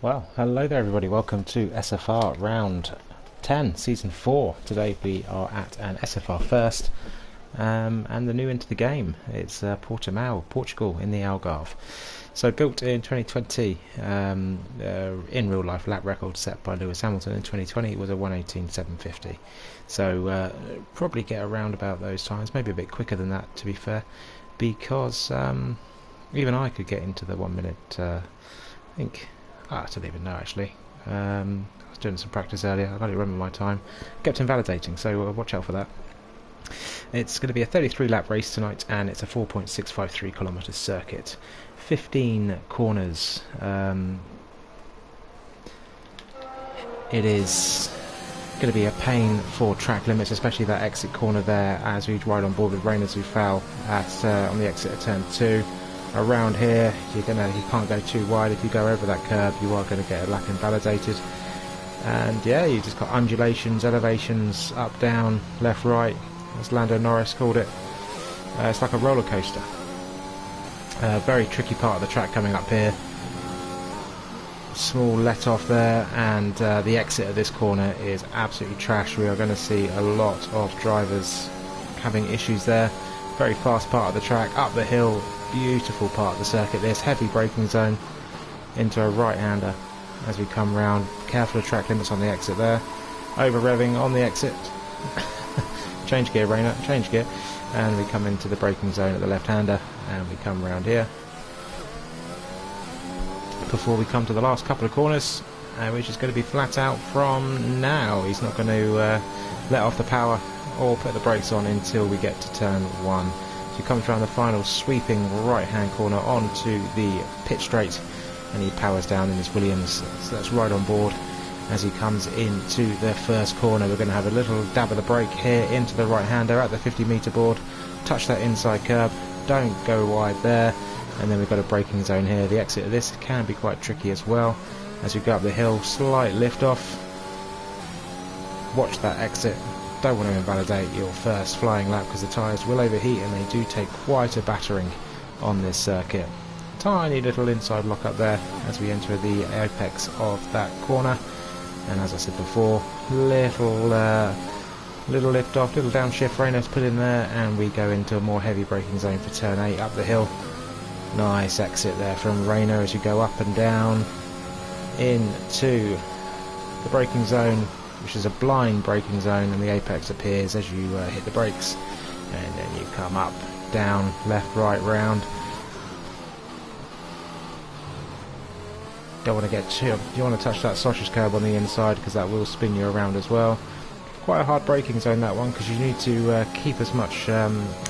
Well, hello there everybody, welcome to SFR round 10, season 4. Today we are at an SFR first, and the new into the game. It's Portimao, Portugal in the Algarve. So built in 2020, in real life lap record set by Lewis Hamilton in 2020, it was a 1:18.750. So probably get around about those times, maybe a bit quicker than that to be fair, because even I could get into the 1 minute, I think. I don't even know actually. I was doing some practice earlier. I can't remember my time. Kept invalidating, so watch out for that. It's going to be a 33 lap race tonight, and it's a 4.653 kilometre circuit. 15 corners. It is going to be a pain for track limits, especially that exit corner there, as we ride on board with Reynolds, who fell at on the exit of turn 2. Around here, you can't go too wide. If you go over that curb, you are going to get a lap invalidated. And yeah, you just got undulations, elevations, up, down, left, right, as Lando Norris called it. It's like a roller coaster. Very tricky part of the track coming up here. Small let off there, and the exit of this corner is absolutely trash. We are going to see a lot of drivers having issues there. Very fast part of the track, up the hill. Beautiful part of the circuit. There's heavy braking zone into a right-hander as we come round. Careful of track limits on the exit there. Over revving on the exit. Change gear, Rainer, change gear. And we come into the braking zone at the left-hander, and we come round here before we come to the last couple of corners, which is going to be flat out from now. He's not going to let off the power or put the brakes on until we get to turn 1. He comes around the final sweeping right-hand corner onto the pit straight, and he powers down in his Williams. So that's right on board as he comes into the first corner. We're going to have a little dab of the brake here into the right-hander at the 50-metre board. Touch that inside curb, don't go wide there, and then we've got a braking zone here. The exit of this can be quite tricky as well. As we go up the hill, slight lift off. Watch that exit. Don't want to invalidate your first flying lap because the tyres will overheat, and they do take quite a battering on this circuit. Tiny little inside lock up there as we enter the apex of that corner, and as I said before, little lift off, little downshift Reynolds put in there, and we go into a more heavy braking zone for turn 8 up the hill. Nice exit there from Rayner as you go up and down into the braking zone, which is a blind braking zone, and the apex appears as you hit the brakes, and then you come up, down, left, right, round. Don't want to get too, you want to touch that sausage curb on the inside because that will spin you around as well. Quite a hard braking zone, that one, because you need to keep as much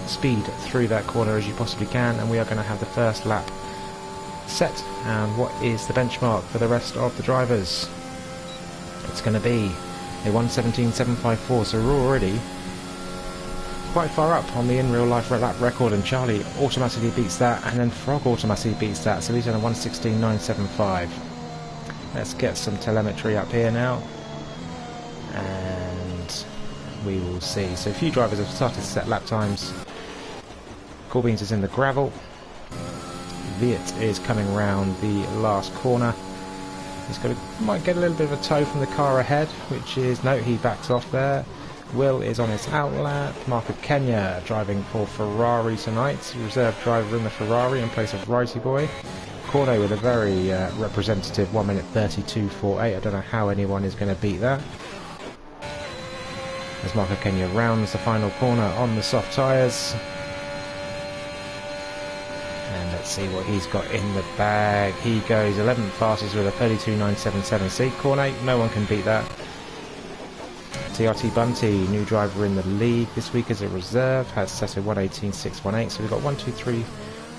speed through that corner as you possibly can, and we are going to have the first lap set. And what is the benchmark for the rest of the drivers? It's going to be a 1:17.754, so we're already quite far up on the in real life lap record, and Charlie automatically beats that, and then Frog automatically beats that, so he's on a 1:16.975. Let's get some telemetry up here now, and we will see. So a few drivers have started to set lap times. Corbins is in the gravel. Viet is coming round the last corner. Might get a little bit of a tow from the car ahead, which is, no, he backs off there. Will is on his outlap. Marco Kenya driving for Ferrari tonight. Reserve driver in the Ferrari in place of Righty Boy. Corno with a very representative 1:32.48. I don't know how anyone is going to beat that. As Marco Kenya rounds the final corner on the soft tyres. And let's see what he's got in the bag. He goes 11th fastest with a 32.977. See, Cornet, no one can beat that. TRT Bunty, new driver in the league this week as a reserve, has set a 1:18.618. So we've got 1, 2, 3,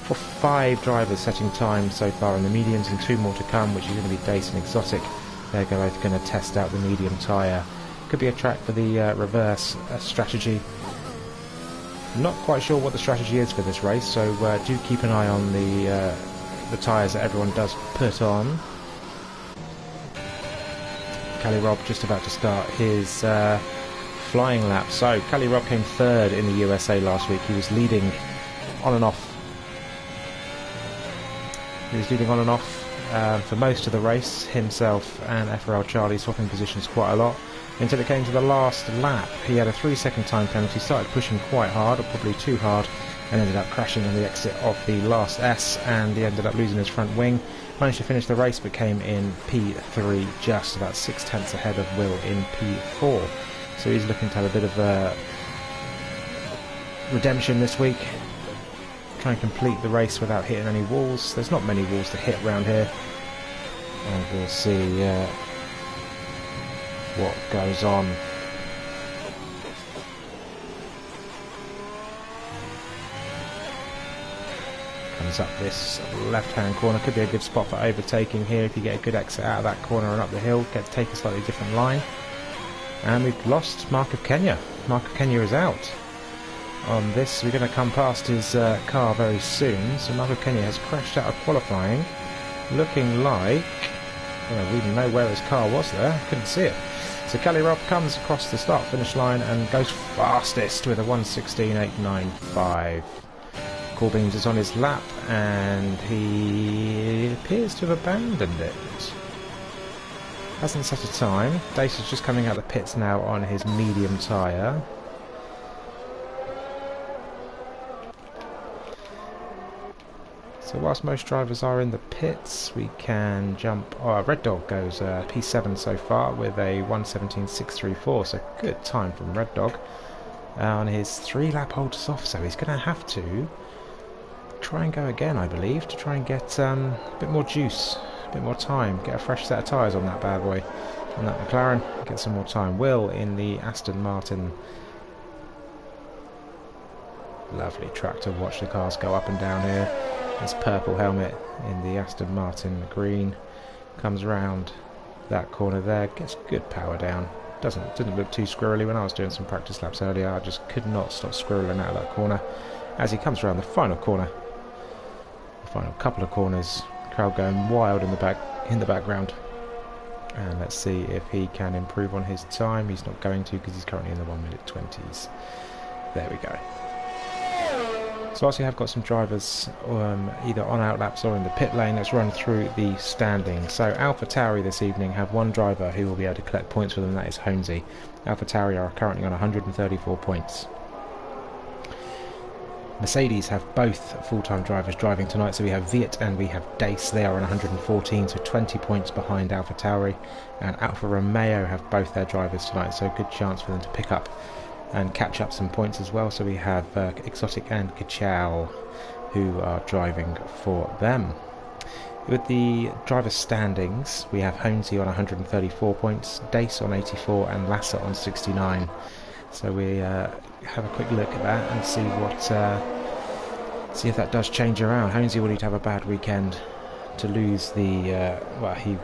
4, 5 drivers setting time so far in the mediums, and 2 more to come, which is going to be Dace and Exotic. They're both going to test out the medium tyre. Could be a track for the reverse strategy. Not quite sure what the strategy is for this race, so do keep an eye on the tyres that everyone does put on. Cali Rob just about to start his flying lap. So Cali Rob came 3rd in the USA last week. He was leading on and off. for most of the race. Himself and FRL Charlie swapping positions quite a lot until it came to the last lap. He had a 3-second time penalty, started pushing quite hard, or probably too hard, and ended up crashing on the exit of the last S, and he ended up losing his front wing. Managed to finish the race, but came in P3, just about 6/10 ahead of Will in P4. So he's looking to have a bit of redemption this week. Try and complete the race without hitting any walls. There's not many walls to hit around here, and we'll see what goes on. Comes up this left-hand corner, could be a good spot for overtaking here if you get a good exit out of that corner and up the hill. Get to take a slightly different line. And we've lost Mark of Kenya. Mark of Kenya is out. On this, we're going to come past his car very soon. So Mark of Kenya has crashed out of qualifying, looking like, I don't even know where his car was there, couldn't see it. So Kelly Robb comes across the start-finish line and goes fastest with a 1:16.895. Corbeans is on his lap, and he appears to have abandoned it. Hasn't set a time. Dace is just coming out of the pits now on his medium tyre. So whilst most drivers are in the pits, we can jump. Oh, Red Dog goes P7 so far with a 1:17.634, so good time from Red Dog on his 3-lap hold us off. So he's going to have to try and go again, I believe, to try and get a bit more juice, a bit more time, get a fresh set of tyres on that bad boy, on that McLaren, get some more time. Will in the Aston Martin. Lovely track to watch the cars go up and down here. His purple helmet in the Aston Martin green comes round that corner there, gets good power down. Didn't look too squirrely. When I was doing some practice laps earlier, I just could not stop squirreling out of that corner. As he comes around the final corner, the final couple of corners, crowd going wild in the background. And let's see if he can improve on his time. He's not going to, because he's currently in the 1:20s. There we go. So whilst we have got some drivers either on outlaps or in the pit lane, let's run through the standings. So AlphaTauri this evening have one driver who will be able to collect points for them, that is Honesy. AlphaTauri are currently on 134 points. Mercedes have both full-time drivers driving tonight, so we have Viet and we have Dace. They are on 114, so 20 points behind AlphaTauri. And Alfa Romeo have both their drivers tonight, so good chance for them to pick up and catch up some points as well. So we have Exotic and Kachow who are driving for them. With the driver standings, we have Honesy on 134 points, Dace on 84 and Lasser on 69. So we have a quick look at that and see what see if that does change around. Honesy will need to have a bad weekend to lose the well, he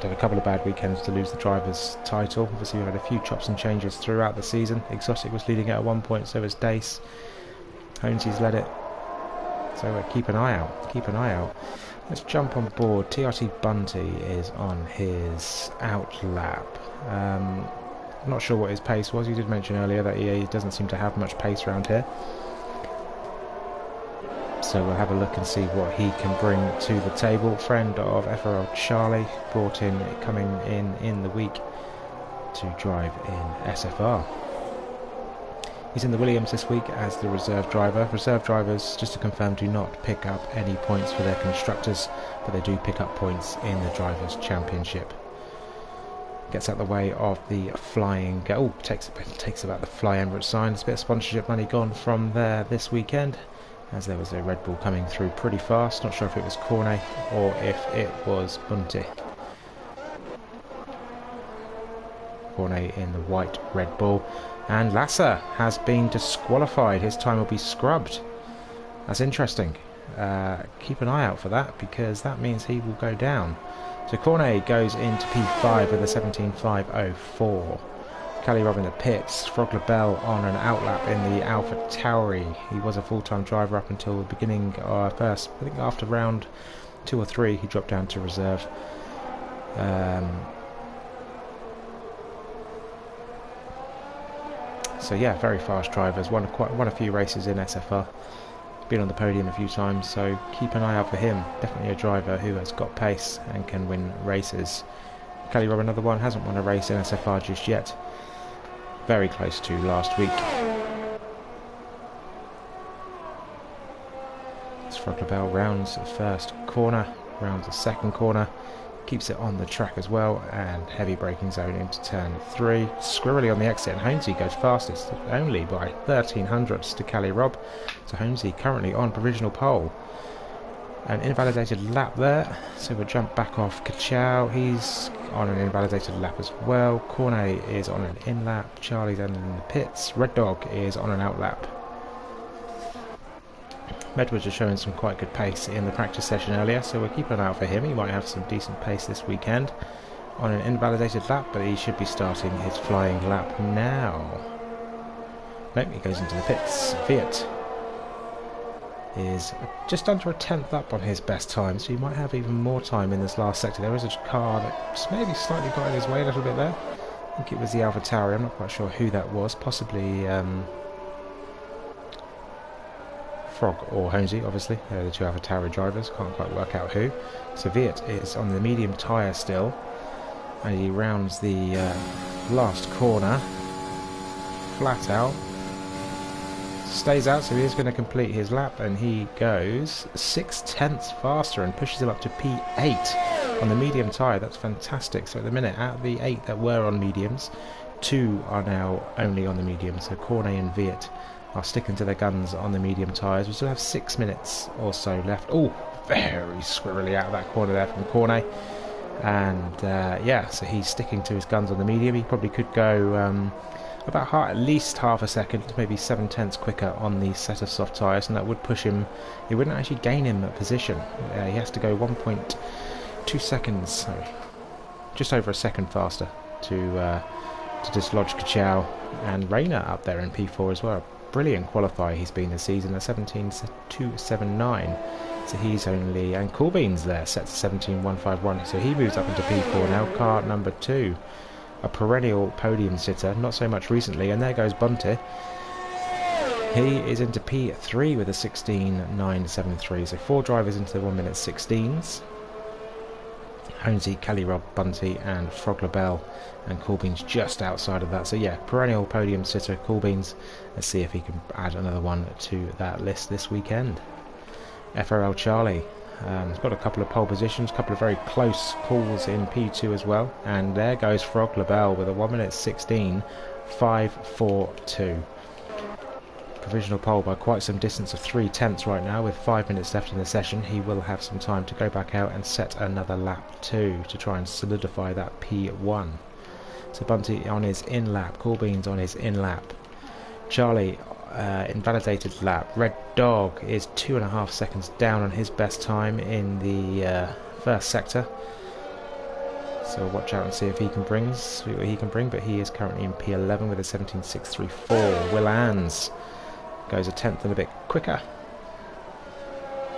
had a couple of bad weekends to lose the driver's title. Obviously we had a few chops and changes throughout the season. Exotic was leading at 1 point, so was Dace. Honesy's led it, so keep an eye out. Let's jump on board. TRT Bunty is on his out lap. I'm not sure what his pace was. You did mention earlier that he doesn't seem to have much pace around here. So we'll have a look and see what he can bring to the table. Friend of FRL Charlie, brought in, coming in the week to drive in SFR. He's in the Williams this week as the reserve driver. Reserve drivers, just to confirm, do not pick up any points for their constructors, but they do pick up points in the Drivers' Championship. Gets out the way of the flying... Oh, takes about the Fly Emirates sign. There's a bit of sponsorship money gone from there this weekend, as there was a Red Bull coming through pretty fast. Not sure if it was Cornet or if it was Bunty. Cornet in the white Red Bull. And Lasser has been disqualified. His time will be scrubbed. That's interesting. Keep an eye out for that, because that means he will go down. So Cornet goes into P5 with a 17.504. Kelly Robb in the pits. Frog Labelle on an outlap in the AlphaTauri. He was a full-time driver up until the beginning, first, I think after round 2 or 3, he dropped down to reserve. So yeah, very fast drivers. Won a few races in SFR. been on the podium a few times, so keep an eye out for him. Definitely a driver who has got pace and can win races. Kelly Robb, another one, hasn't won a race in SFR just yet. Very close to last week. Frogler rounds the first corner, rounds the second corner, keeps it on the track as well, and heavy braking zone into turn 3. Squirrely on the exit, and Holmesy goes fastest, only by 1300ths to Kelly Robb. So Holmesy currently on provisional pole. An invalidated lap there, so we'll jump back off Kachow. He's on an invalidated lap as well. Cornet is on an in lap. Charlie's in the pits. Red Dog is on an out lap. Medwards is showing some quite good pace in the practice session earlier, so we'll keep an eye out for him. He might have some decent pace this weekend on an invalidated lap, but he should be starting his flying lap now. Nope, he goes into the pits. Fiat is just under a tenth up on his best time, so he might have even more time in this last sector. There is a car that's maybe slightly got in his way a little bit there. I think it was the AlphaTauri. I'm not quite sure who that was. Possibly Frog or Holmesy, obviously. They're the two AlphaTauri drivers. Can't quite work out who. So Viet is on the medium tyre still, and he rounds the last corner flat out. Stays out, so he is going to complete his lap, and he goes 6/10 faster and pushes him up to P8 on the medium tyre. That's fantastic. So at the minute, out of the 8 that were on mediums, 2 are now only on the mediums. So Cornet and Viet are sticking to their guns on the medium tyres. We still have 6 minutes or so left. Oh, very squirrely out of that corner there from Cornet. And yeah, so he's sticking to his guns on the medium. He probably could go about at least half a second, maybe 7/10 quicker on the set of soft tyres, and that would push him. It wouldn't actually gain him a position. He has to go 1.2 seconds, so just over a second faster to dislodge Kachow. And Rayner up there in P4 as well. Brilliant qualifier he's been this season, a 17.279. So he's only, and Coolbean's there, set to 17.151. So he moves up into P4 now. Car number 2. A perennial podium sitter, not so much recently, and there goes Bunty. He is into P3 with a 16.973, so 4 drivers into the 1 minute 16s. Holmesy, Kelly Robb, Bunty and Frogler Bell, and Coolbean's just outside of that. So yeah, perennial podium sitter Coolbean's. Let's see if he can add another one to that list this weekend. FRL Charlie. He's got a couple of pole positions, a couple of very close calls in P2 as well. And there goes Frog LaBelle with a 1 minute 16.542. Provisional pole by quite some distance of 3/10 right now, with 5 minutes left in the session. He will have some time to go back out and set another lap 2 to try and solidify that P1. So Bunty on his in lap, Coolbean's on his in lap. Charlie invalidated lap. Red Dog is 2.5 seconds down on his best time in the first sector. So watch out and see if he can bring, but he is currently in P11 with a 17.634. Will Ans goes a tenth and a bit quicker,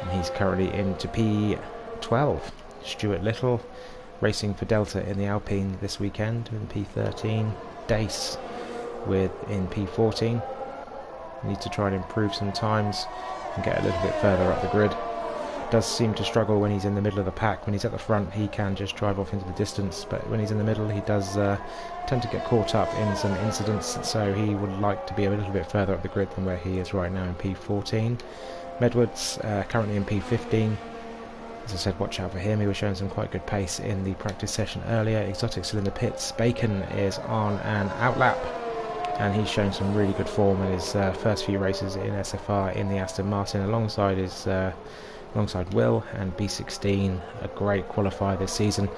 and he's currently into P12. Stuart Little racing for Delta in the Alpine this weekend in P13. Dace in P14. Needs to try and improve some times and get a little bit further up the grid. Does seem to struggle when he's in the middle of the pack. When he's at the front, he can just drive off into the distance, but when he's in the middle, he does tend to get caught up in some incidents, so he would like to be a little bit further up the grid than where he is right now in P14. Medwards currently in P15. As I said, watch out for him. He was showing some quite good pace in the practice session earlier. Exotic still in the pits. Bacon is on an outlap, and he's shown some really good form in his first few races in SFR in the Aston Martin, alongside Will and B16, a great qualifier this season.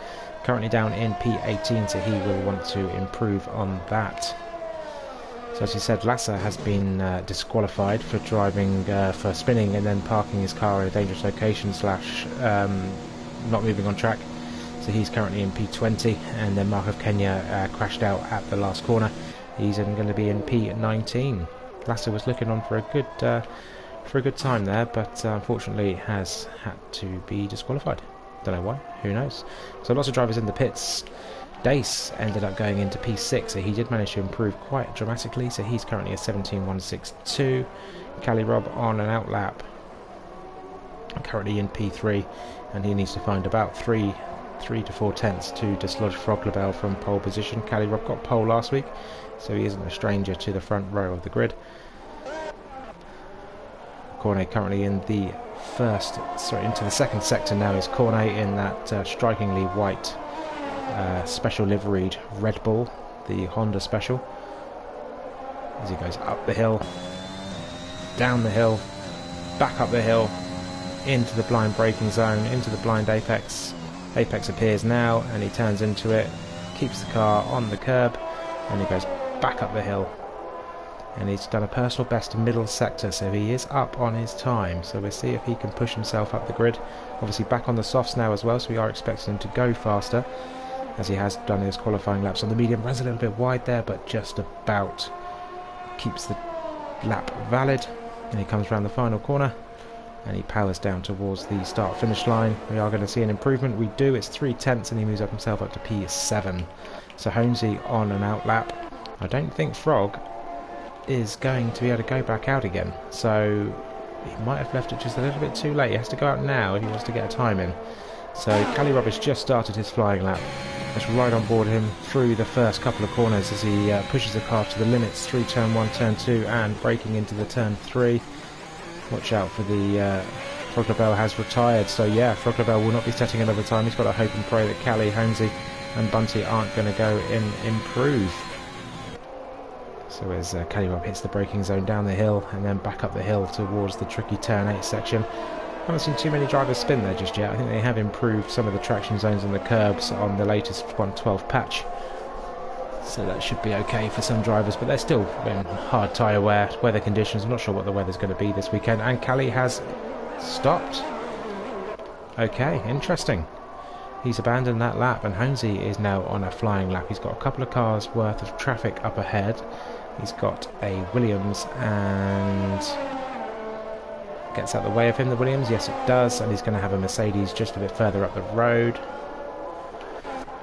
Currently down in P18, so he will want to improve on that. So as you said, Lasser has been disqualified for driving, for spinning and then parking his car in a dangerous location / not moving on track. So he's currently in P20, and then Mark of Kenya crashed out at the last corner. He's going to be in P19. Lasser was looking on for a good time there, but unfortunately has had to be disqualified. Don't know why, who knows. So lots of drivers in the pits. Dace ended up going into P6, so he did manage to improve quite dramatically, so he's currently a 17.162. Cali Robb on an outlap. currently in P3, and he needs to find about 3 to 4 tenths to dislodge Froglabell from pole position. Cali Rob got pole last week, so he isn't a stranger to the front row of the grid. Cornet currently in the into the second sector now is Cornet in that strikingly white special liveried Red Bull, the Honda special, as he goes up the hill, down the hill, back up the hill, into the blind braking zone, into the blind apex. Apex appears now and he turns into it, keeps the car on the curb, and he goes back up the hill. And he's done a personal best middle sector, so he is up on his time. So we'll see if he can push himself up the grid. Obviously back on the softs now as well, so we are expecting him to go faster, as he has done his qualifying laps on the medium. Runs a little bit wide there, but just about keeps the lap valid. And he comes around the final corner and he powers down towards the start finish line. We are going to see an improvement. We do. It's 3 tenths and he moves up himself up to P7. So Holmesy on an out lap. I don't think Frog is going to be able to go back out again, so he might have left it just a little bit too late. He has to go out now if he wants to get a time in. So Cali Rob has just started his flying lap. Let's ride on board him through the first couple of corners as he pushes the car to the limits through turn 1, turn 2 and braking into the turn 3. Watch out for the Froglabell has retired, so yeah, Froglabell will not be setting another time. He's got to hope and pray that Cali, Holmesy and Bunty aren't going to go and improve. So as Cali Rob hits the braking zone down the hill and then back up the hill towards the tricky turn 8 section. I haven't seen too many drivers spin there just yet. I think they have improved some of the traction zones and the curbs on the latest 112 patch, so that should be okay for some drivers, but they're still in hard tyre weather conditions. I'm not sure what the weather's going to be this weekend. And Cali has stopped. Okay, interesting. He's abandoned that lap and Holmesy is now on a flying lap. He's got a couple of cars worth of traffic up ahead. He's got a Williams and gets out the way of him, the Williams. Yes, it does. And he's going to have a Mercedes just a bit further up the road.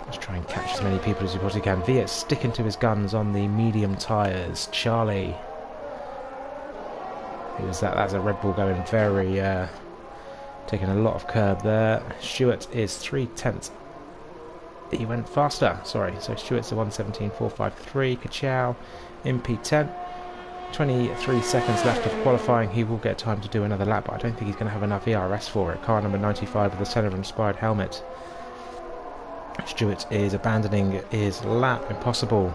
Let's try and catch as many people as he possibly can. Viet's sticking to his guns on the medium tyres. Charlie. Who was that? That's a Red Bull going very... taking a lot of curb there. Stewart is 3 tenths. He went faster, sorry. So Stewart's a 1:17.453. Kachow in P10. 23 seconds left of qualifying. He will get time to do another lap, but I don't think he's going to have enough ERS for it. Car number 95 with the Senna-inspired helmet. Stewart is abandoning his lap. Impossible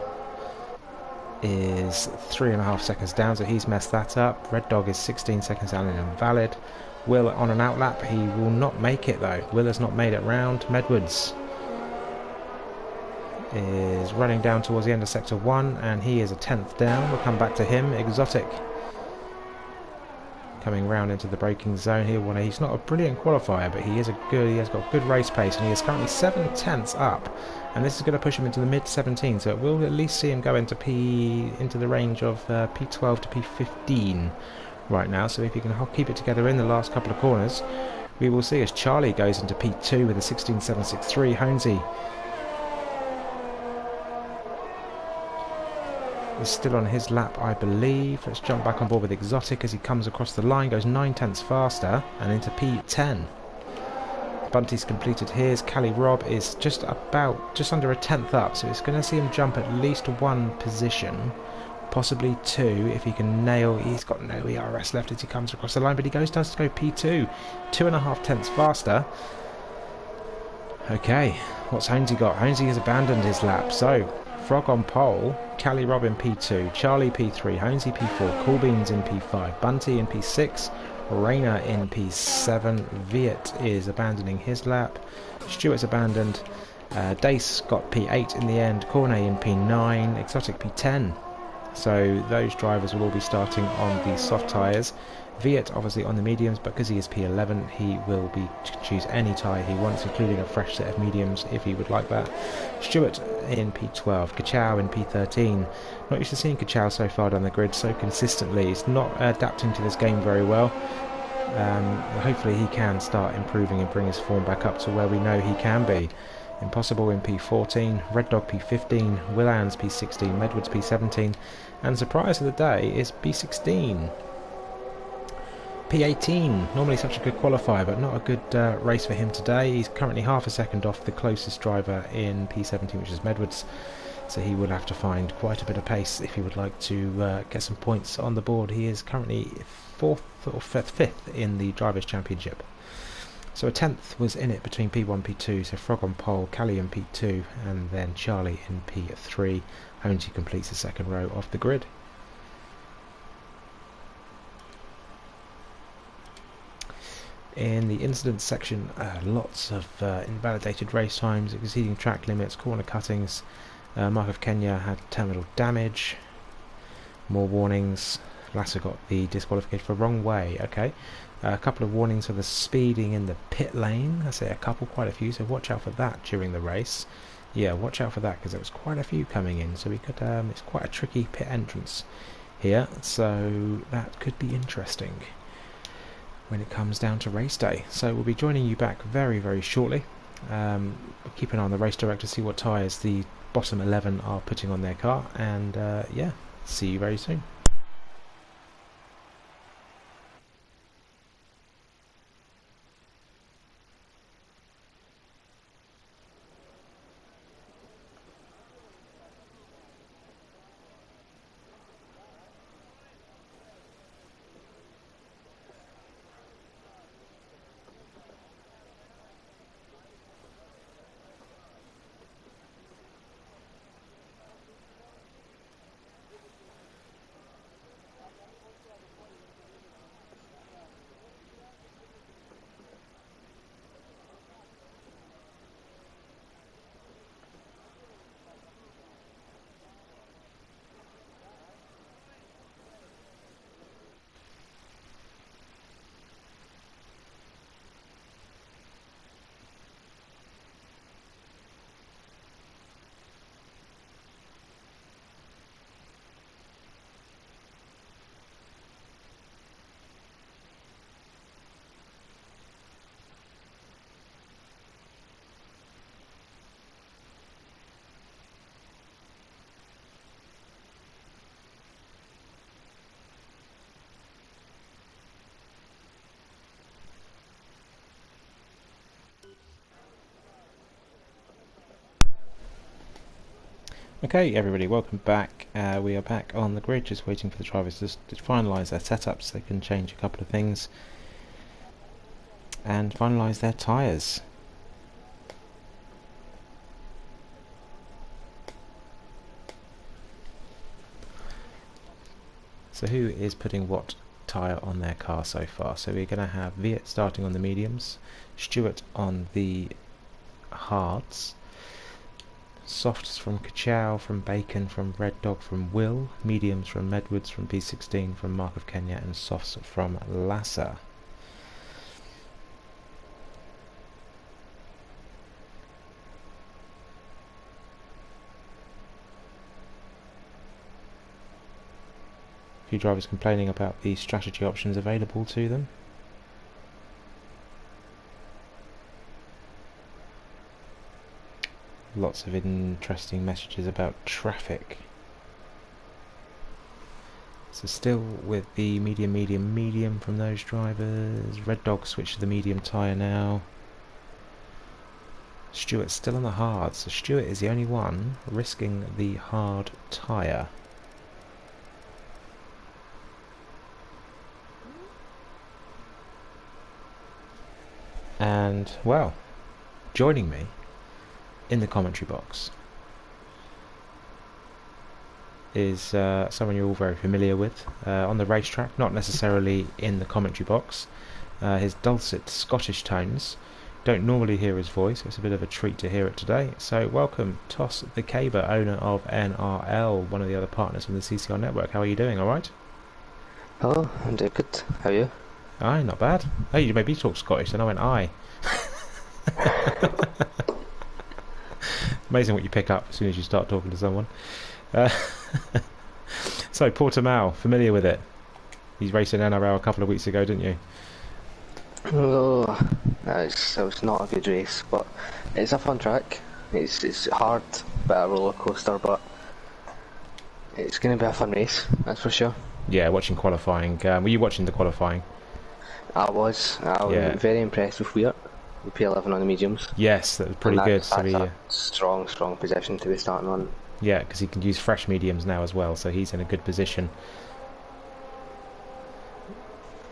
is 3.5 seconds down, so he's messed that up. Red Dog is 16 seconds down and invalid. Will on an out lap. He will not make it though. Will has not made it round. Medwards is running down towards the end of sector 1 and he is a 10th down. We'll come back to him. Exotic coming round into the braking zone here. He's not a brilliant qualifier, but he has got good race pace and he is currently 7 tenths up, and this is going to push him into the mid 17, so it will at least see him go into the range of P12 to P15 right now. So if he can keep it together in the last couple of corners, we will see as Charlie goes into P2 with a 16.763. Holmesy is still on his lap, I believe. Let's jump back on board with Exotic as he comes across the line, goes 9 tenths faster and into P10. Bunty's completed his. Cali Rob is just under a 10th up, so it's going to see him jump at least 1 position, possibly 2 if he can nail. He's got no ERS left as he comes across the line, but he does go P2, 2.5 tenths faster. Okay, what's Holmesy got? Holmesy has abandoned his lap, so Frog on pole, Cali Rob in P2, Charlie P3, Holmesy P4, Coolbeans in P5, Bunty in P6, Rayner in P7, Viet is abandoning his lap, Stewart's abandoned, Dace got P8 in the end, Cornet in P9, Exotic P10. So those drivers will all be starting on the soft tyres. Viet obviously on the mediums, but because he is P11 he will be choose any tyre he wants, including a fresh set of mediums if he would like that. Stewart in P12, Kachow in P13. Not used to seeing Kachow so far down the grid so consistently. He's not adapting to this game very well. Hopefully he can start improving and bring his form back up to where we know he can be. Impossible in P14, Red Dog P15, Willans P16, Medwards P17, and surprise of the day is P16. P18, normally such a good qualifier, but not a good race for him today. He's currently half a second off the closest driver in P17, which is Medwards, so he will have to find quite a bit of pace if he would like to get some points on the board. He is currently fifth in the Drivers' Championship. So a 10th was in it between P1 P2, so Frog on pole, Callie in P2, and then Charlie in P3. Honesty completes the second row off the grid. In the incidents section, lots of invalidated race times, exceeding track limits, corner cuttings. Mark of Kenya had terminal damage. More warnings. Lasser got the disqualification for wrong way. Okay. A couple of warnings for the speeding in the pit lane. I say a couple, quite a few, so watch out for that during the race. Yeah, watch out for that because there was quite a few coming in, so we could. It's quite a tricky pit entrance here, so that could be interesting when it comes down to race day. So we'll be joining you back very, very shortly. Keep an eye on the race director, see what tyres the bottom 11 are putting on their car, and yeah, see you very soon. Okay, everybody, welcome back. We are back on the grid, just waiting for the drivers to finalise their setups so they can change a couple of things and finalise their tyres. So who is putting what tyre on their car so far? So we're going to have Viet starting on the mediums, Stewart on the hards, softs from Kachow, from Bacon, from Red Dog, from Will, mediums from Medwards, from P16, from Mark of Kenya, and softs from Lasser. A few drivers complaining about the strategy options available to them. Lots of interesting messages about traffic. So still with the medium from those drivers. Red Dog switched to the medium tyre now. Stewart's still on the hard, so Stewart is the only one risking the hard tyre. And, well, joining me in the commentary box is someone you're all very familiar with on the racetrack, not necessarily in the commentary box. His dulcet Scottish tones, don't normally hear his voice, it's a bit of a treat to hear it today. So welcome Toss the Caber, owner of NRL, one of the other partners from the CCR network. How are you doing? Alright? Hello, I'm doing good. How are you? Aye, not bad. Oh, you made me talk Scottish and I went aye. Amazing what you pick up as soon as you start talking to someone. So Portimao, familiar with it? You raced in NRL a couple of weeks ago, didn't you? Oh, it was not a good race, but it's a fun track. It's hard, bit of a roller coaster, but it's going to be a fun race, that's for sure. Yeah, watching qualifying. Were you watching the qualifying? I was Yeah. very impressed with Weir, the P11 on the mediums. Yes, that was pretty good. That's So he, a strong position to be starting on. yeah, because he can use fresh mediums now as well, so he's in a good position.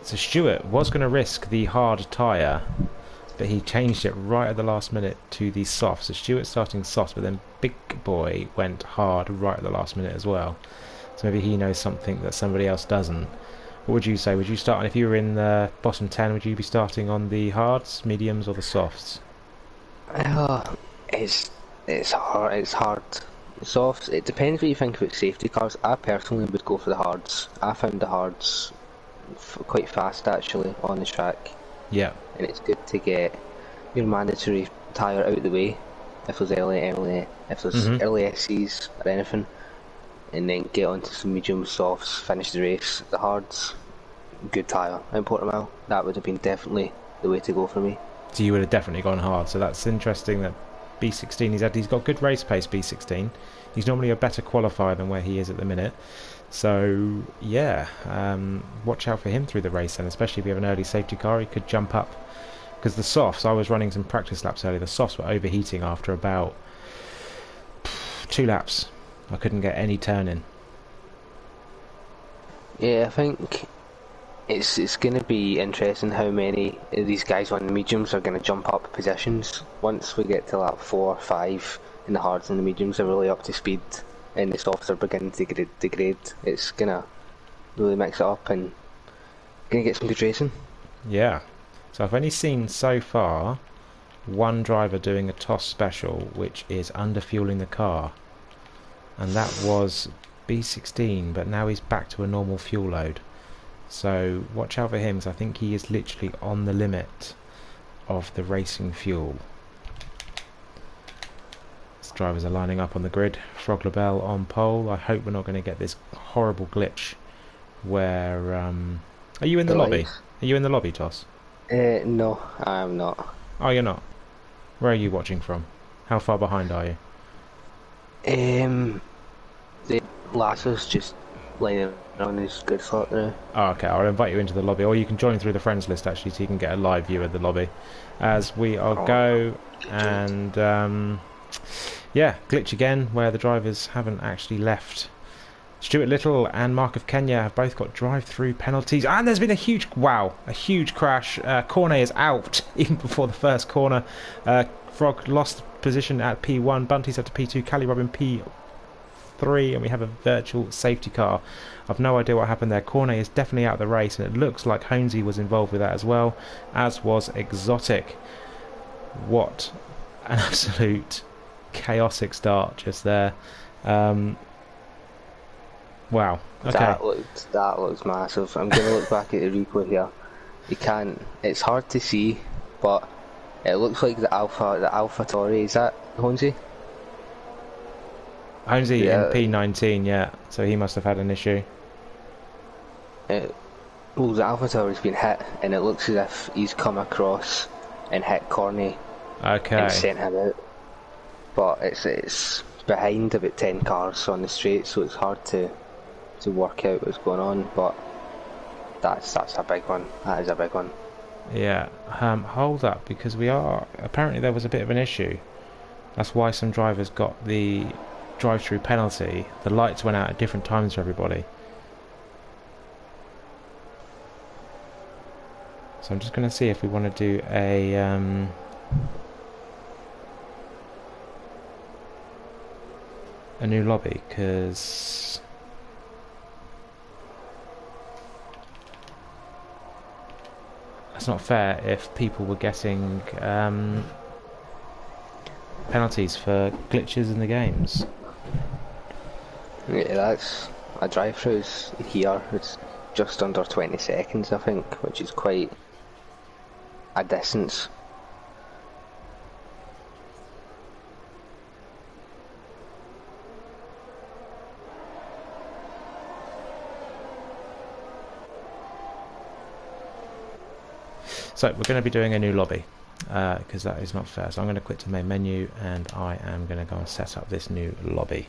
So Stewart was going to risk the hard tyre, but he changed it right at the last minute to the soft. So Stewart starting soft, but then Big Boy went hard right at the last minute as well. So maybe he knows something that somebody else doesn't. What would you say? Would you start, if you were in the bottom 10, would you be starting on the hards, mediums or the softs? It's hard. It's hard. Softs. It depends what you think about safety cars. I personally would go for the hards. I found the hards quite fast actually on the track. Yeah. And it's good to get your mandatory tyre out of the way if there's early SCs or anything, and then get onto some medium softs, finish the race. The hards, good tyre in Portimao. That would have been definitely the way to go for me. So you would have definitely gone hard. So that's interesting that B16, he's got good race pace, B16. He's normally a better qualifier than where he is at the minute. So yeah, watch out for him through the race, and especially if you have an early safety car, he could jump up. Because the softs, I was running some practice laps earlier, the softs were overheating after about 2 laps. I couldn't get any turn in. Yeah, I think it's going to be interesting how many of these guys on the mediums are going to jump up positions once we get to lap 4 or 5, and the hards and the mediums are really up to speed and the softs are beginning to degrade. It's going to really mix it up and going to get some good racing. Yeah. So I've only seen so far one driver doing a TOS special, which is underfueling the car, and that was B16, but now he's back to a normal fuel load. So watch out for him, because I think he is literally on the limit of the racing fuel. These drivers are lining up on the grid. Frog Labelle on pole. I hope we're not going to get this horrible glitch where... Are you in the lobby? Are you in the lobby, Toss? No, I am not. Oh, you're not? Where are you watching from? How far behind are you? The Lasso's just lining on his good slot there. Oh, okay, I'll invite you into the lobby, or you can join through the friends list actually, so you can get a live view of the lobby as we are go. And yeah, glitch again where the drivers haven't actually left. Stuart Little and Mark of Kenya have both got drive-through penalties, and there's been a huge crash. Cornet is out even before the first corner. Frog lost position at P1, Bunty's up to P2, Cali Robin P3, and we have a virtual safety car. I've no idea what happened there. Cornet is definitely out of the race, and it looks like Honesy was involved with that as well, as was Exotic. What an absolute chaotic start just there. Wow. Okay. That looks massive. I'm going to look back at the replay here. You can't. It's hard to see, but it looks like the Alpha Tauri. Is that Honesy? Honesy in P19, yeah. So he must have had an issue. Well, the Alpha Tauri's been hit, and it looks as if he's come across and hit Cornet. Okay. And sent him out. But it's behind about 10 cars on the straight, so it's hard to work out what's going on, but that's a big one. That is a big one. Yeah. Hold up, because apparently there was a bit of an issue. That's why some drivers got the drive-through penalty. The lights went out at different times for everybody. So I'm just going to see if we want to do a new lobby, because that's not fair if people were getting penalties for glitches in the games. Yeah, that's a drive-throughs here. It's just under 20 seconds, I think, which is quite a distance. So we're going to be doing a new lobby, because that is not fair. So I'm going to quit to main menu, and I am going to go and set up this new lobby.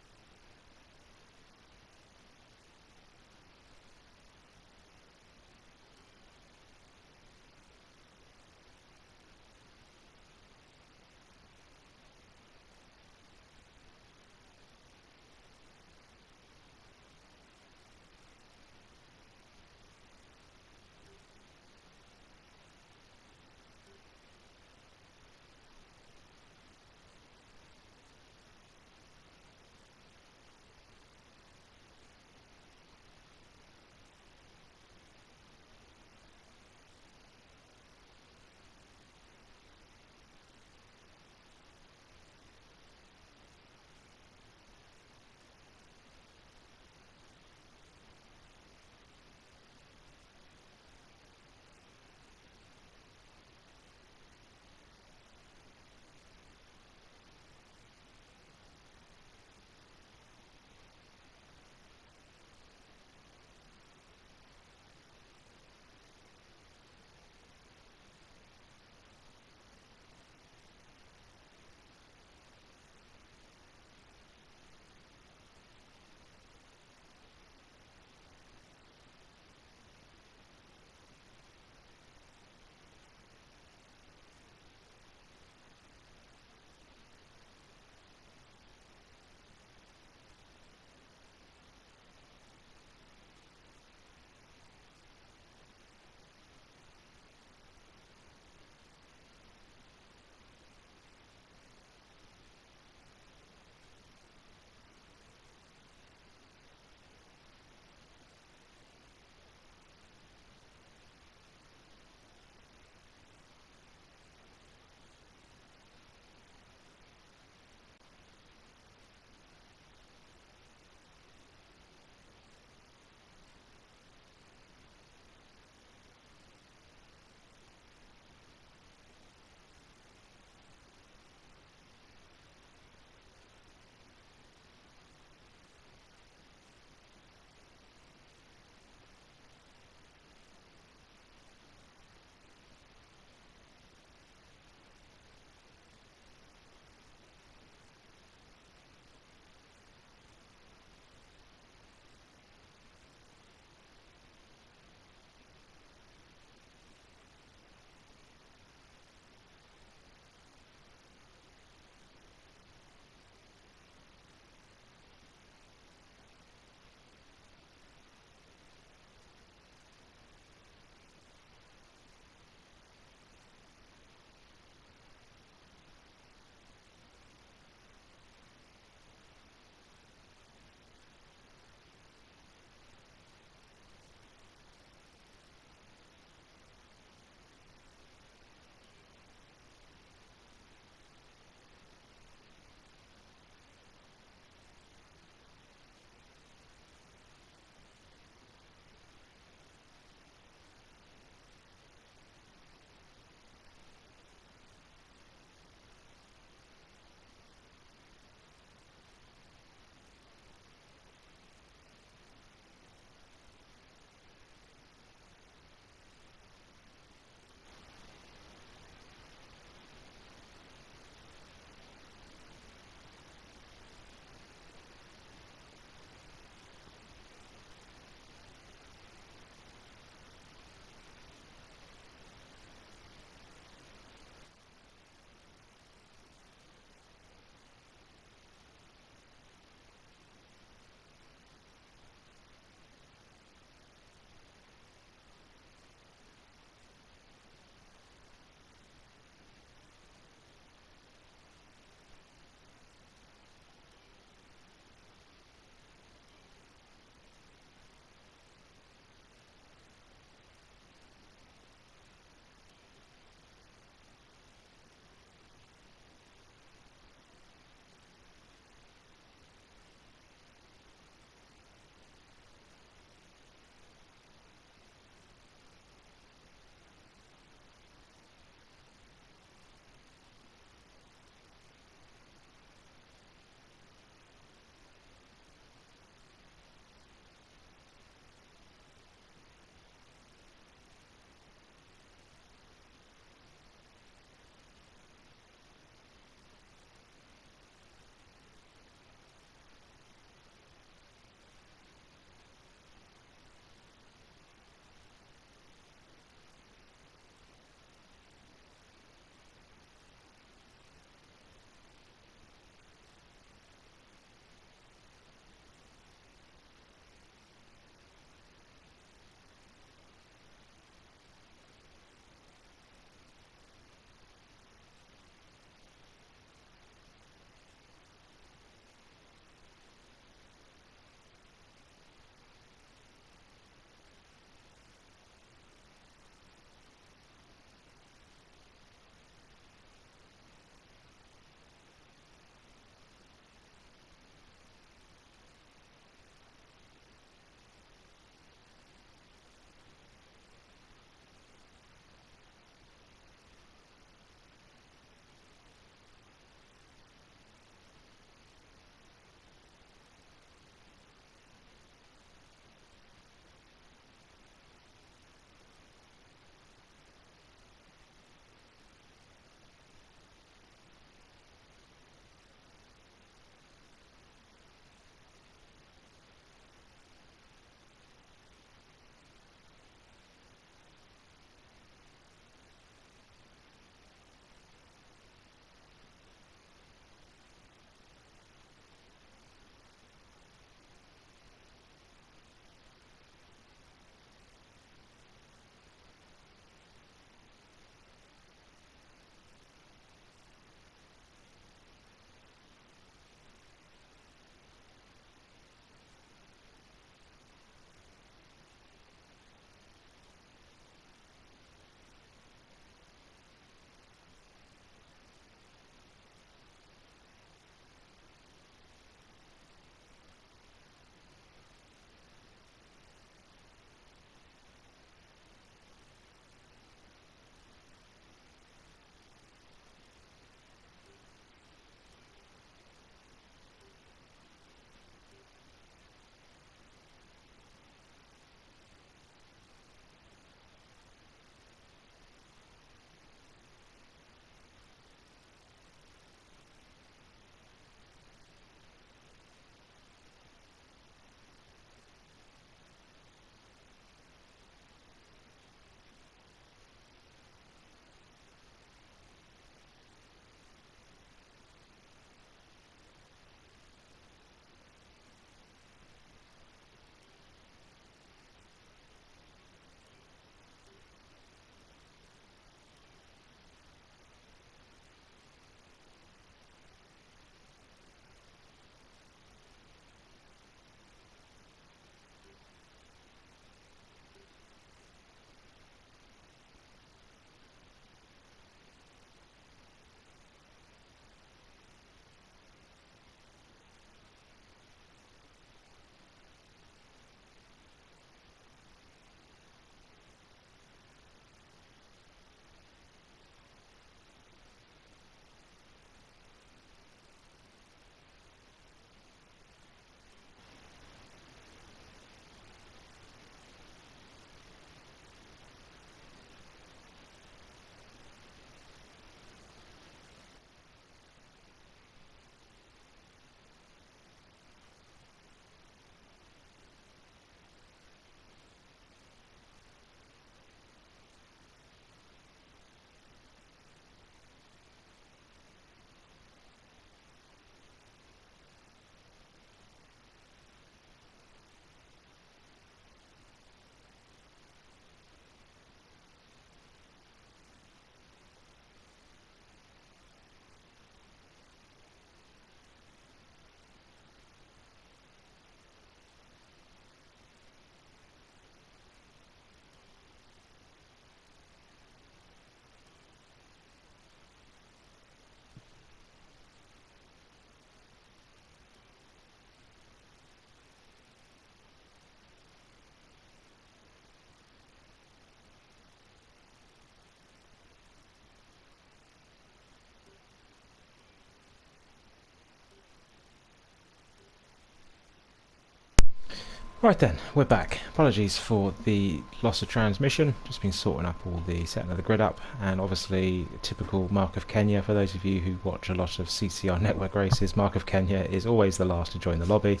Right then, we're back. Apologies for the loss of transmission. Just been sorting up all the setting of the grid up, and obviously typical Mark of Kenya. For those of you who watch a lot of CCR network races, Mark of Kenya is always the last to join the lobby.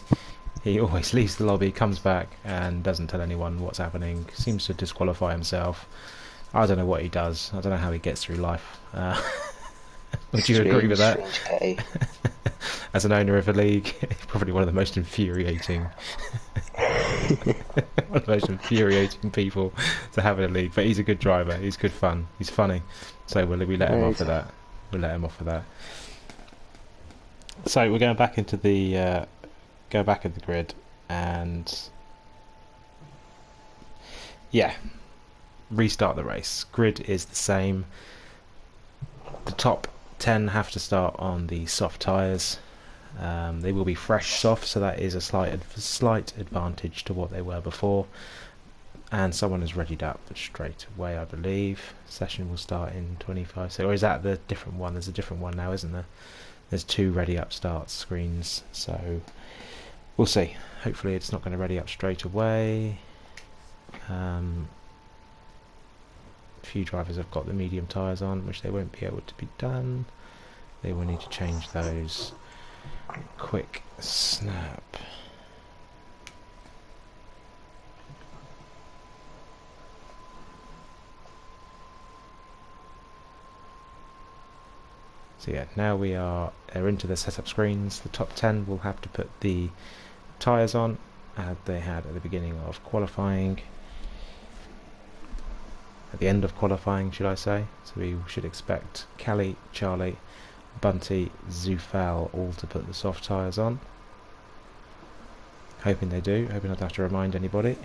He always leaves the lobby, comes back, and doesn't tell anyone what's happening. Seems to disqualify himself. I don't know what he does. I don't know how he gets through life. Would you agree with that? As an owner of a league, probably one of the most infuriating one of the most infuriating people to have in a league. But he's a good driver, he's good fun, he's funny, so we let him off for that. We'll let him off for that. So we're going back into the grid, and yeah, restart the race. Grid is the same. The top 10 have to start on the soft tyres. They will be fresh soft, so that is a slight advantage to what they were before. And someone has readied up straight away, I believe. Session will start in 25 seconds. Or is that the different one? There's a different one now, isn't there? There's 2 ready up start screens, so we'll see. Hopefully it's not going to ready up straight away. A few drivers have got the medium tyres on, which they won't be able to be done. They will need to change those. Quick snap. So yeah, now we are into the setup screens. The top 10 will have to put the tyres on, as they had at the beginning of qualifying. At the end of qualifying, should I say. So we should expect Cali, Charlie, Bunty, Zufal all to put the soft tyres on. Hoping they do, hoping I don't have to remind anybody.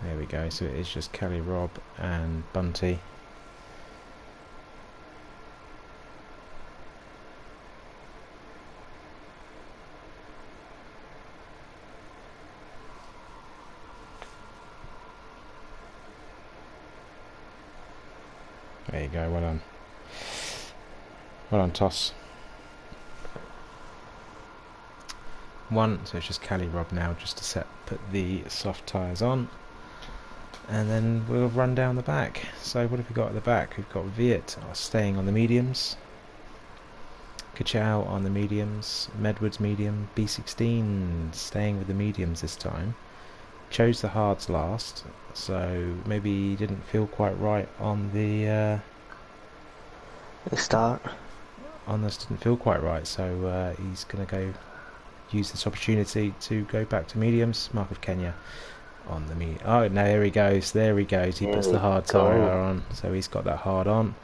There we go, so it is just Kelly, Rob and Bunty. There you go, well done. Well done, Toss. 1, so it's just Kelly, Rob now, just to put the soft tyres on. And then we'll run down the back. So what have we got at the back? We've got Viet staying on the mediums, Kachow on the mediums, Medward's medium, B16 staying with the mediums this time. Chose the hards last, so maybe he didn't feel quite right on the start. On this didn't feel quite right, so he's going to use this opportunity to go back to mediums. Mark of Kenya on the medium. Oh no, there he goes, he puts the hard tyre on, so he's got that hard on.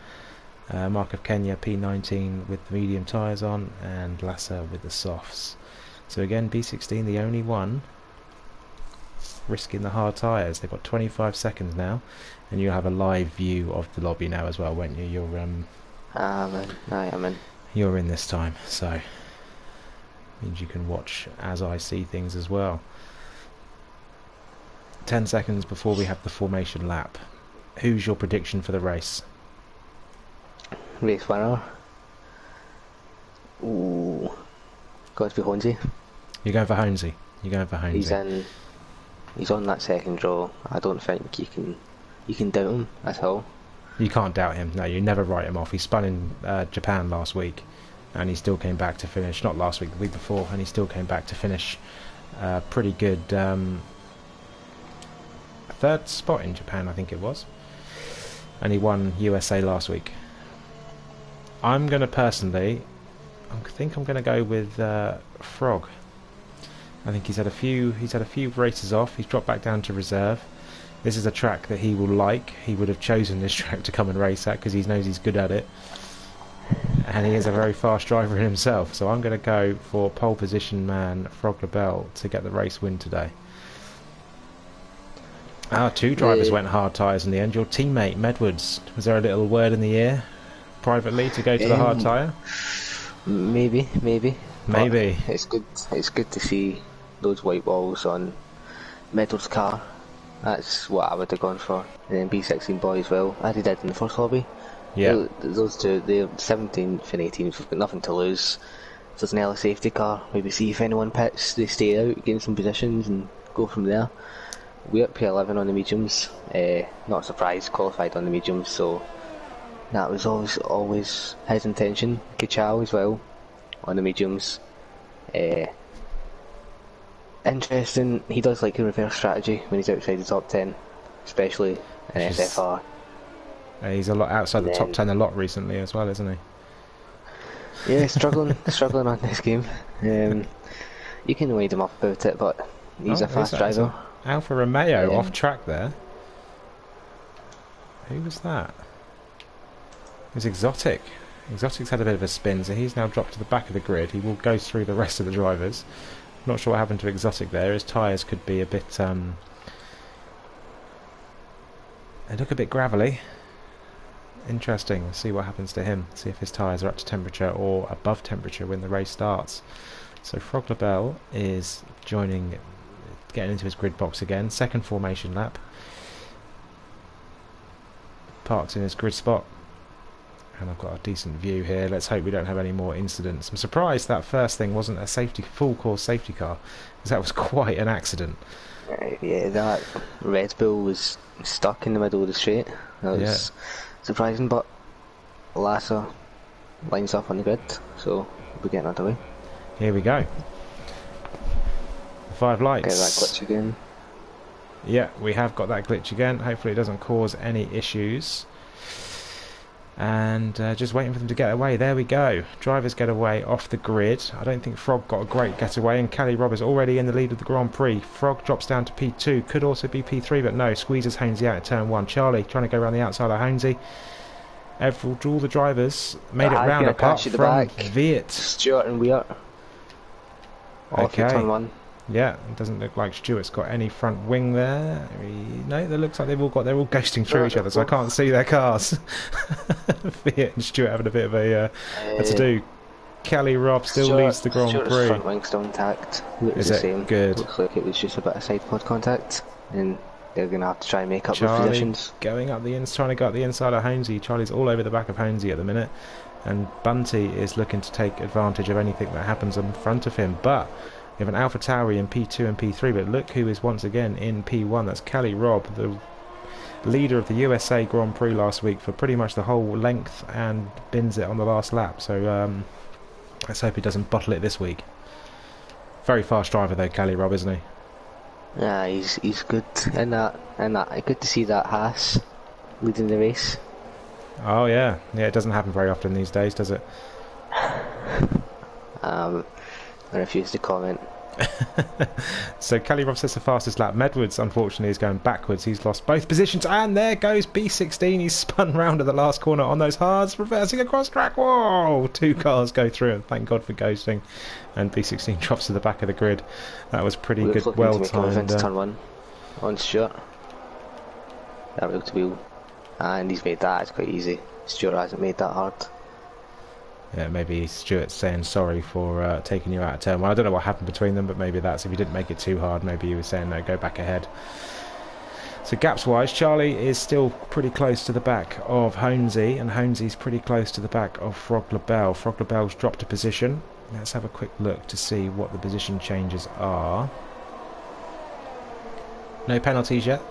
Mark of Kenya P19 with the medium tyres on, and Lasser with the softs. So again, B16 the only one risking the hard tyres. They've got 25 seconds now, and you'll have a live view of the lobby now as well, won't you? You're I am in. You're in this time, so means you can watch as I see things as well. 10 seconds before we have the formation lap. Who's your prediction for the race? Race winner? Ooh, got to be Honzi. You're going for Honesy. He's on that second draw. I don't think you can doubt him at all. You can't doubt him. No, you never write him off. He spun in Japan last week, and he still came back to finish. Not last week, the week before, and he still came back to finish. Pretty good. 3rd spot in Japan, I think it was, and he won USA last week. I'm going to personally, I think I'm going to go with Frog. I think he's had a few races off. He's dropped back down to reserve. This is a track that he will like. He would have chosen this track to come and race at because he knows he's good at it, and he is a very fast driver in himself. So I'm going to go for pole position man Frog LaBelle to get the race win today. Our 2 drivers went hard tyres in the end. Your teammate, Medwards, was there a little word in the ear privately to go to the hard tyre? Maybe. Maybe. But it's good. It's good to see those white walls on Meadows' car. That's what I would have gone for. And then B16 boy as well, as he did in the first hobby. Yeah. Those two, they're 17th and 18th, we've got nothing to lose. So it's an early safety car. Maybe see if anyone pits, they stay out, gain some positions and go from there. We're at P11 on the mediums. Not a surprise, qualified on the mediums, so that was always his intention. Kachao as well on the mediums. Interesting, he does like a reverse strategy when he's outside the top 10, especially in SFR. He's a lot outside the top 10 a lot recently as well, isn't he? Yeah, struggling on this game. You can wade him up about it, but he's a fast driver. Alfa Romeo off track there. Who was that? It was Exotic. Exotic's had a bit of a spin, so he's now dropped to the back of the grid. He will go through the rest of the drivers. Not sure what happened to Exotic there. His tyres could be a bit... they look a bit gravelly. Interesting. We'll see what happens to him. See if his tyres are up to temperature or above temperature when the race starts. So Frog Labelle is getting into his grid box again. Second formation lap. Parked in his grid spot. And I've got a decent view here. Let's hope we don't have any more incidents. I'm surprised that first thing wasn't a full course safety car, because that was quite an accident. Yeah, that Red Bull was stuck in the middle of the straight. That was surprising, but Lassa lines up on the grid, so we'll be getting underway. Here we go. 5 lights. Get that glitch again. Yeah, we have got that glitch again. Hopefully it doesn't cause any issues. And just waiting for them to get away. There we go. Drivers get away off the grid. I don't think Frog got a great getaway, and Cali Robb is already in the lead of the Grand Prix. Frog drops down to P2, could also be P3, but no, squeezes Hainsey out at turn 1. Charlie trying to go around the outside of Hainsey. All the drivers made it round apart from Viet. Stewart and Weir. Off at turn 1. Yeah, it doesn't look like Stewart's got any front wing there. No, it looks like they're all ghosting through each other, so I can't see their cars. Fiat and Stewart having a bit of a to-do. Cali Robb still leads the Grand Prix. Front wing's still intact. Looks the same. Good. Looks like it was just a bit of side pod contact, and they're going to have to try and make up Charlie with positions. Going up trying to go up the inside of Hainsey. Charlie's all over the back of Hainsey at the minute, and Bunty is looking to take advantage of anything that happens in front of him, but we have an Alpha Tauri in P2 and P3, but look who is once again in P1. That's Cali Robb, the leader of the USA Grand Prix last week for pretty much the whole length, and bins it on the last lap. So let's hope he doesn't bottle it this week. Very fast driver though, Cali Robb, isn't he? Yeah, he's good in that. Good to see that Haas leading the race. Oh yeah, it doesn't happen very often these days, does it? I refuse to comment. So Cali Robb says the fastest lap. Medwards unfortunately is going backwards. He's lost both positions, and there goes B16. He's spun round at the last corner on those hards, reversing across track. Whoa! 2 cars go through, and thank God for ghosting. And B16 drops to the back of the grid. That was pretty good, well timed. Turn 1 on Stewart. That looked to be, and he's made that. It's quite easy. Stewart hasn't made that hard. Yeah, maybe Stewart's saying sorry for taking you out of turn 1. I don't know what happened between them, but maybe that's, if you didn't make it too hard, maybe he was saying no, go back ahead. So gaps wise, Charlie is still pretty close to the back of Hainsey, and Hainsey's pretty close to the back of Frog Labelle. Frog Labelle's dropped a position. Let's have a quick look to see what the position changes are. No penalties yet.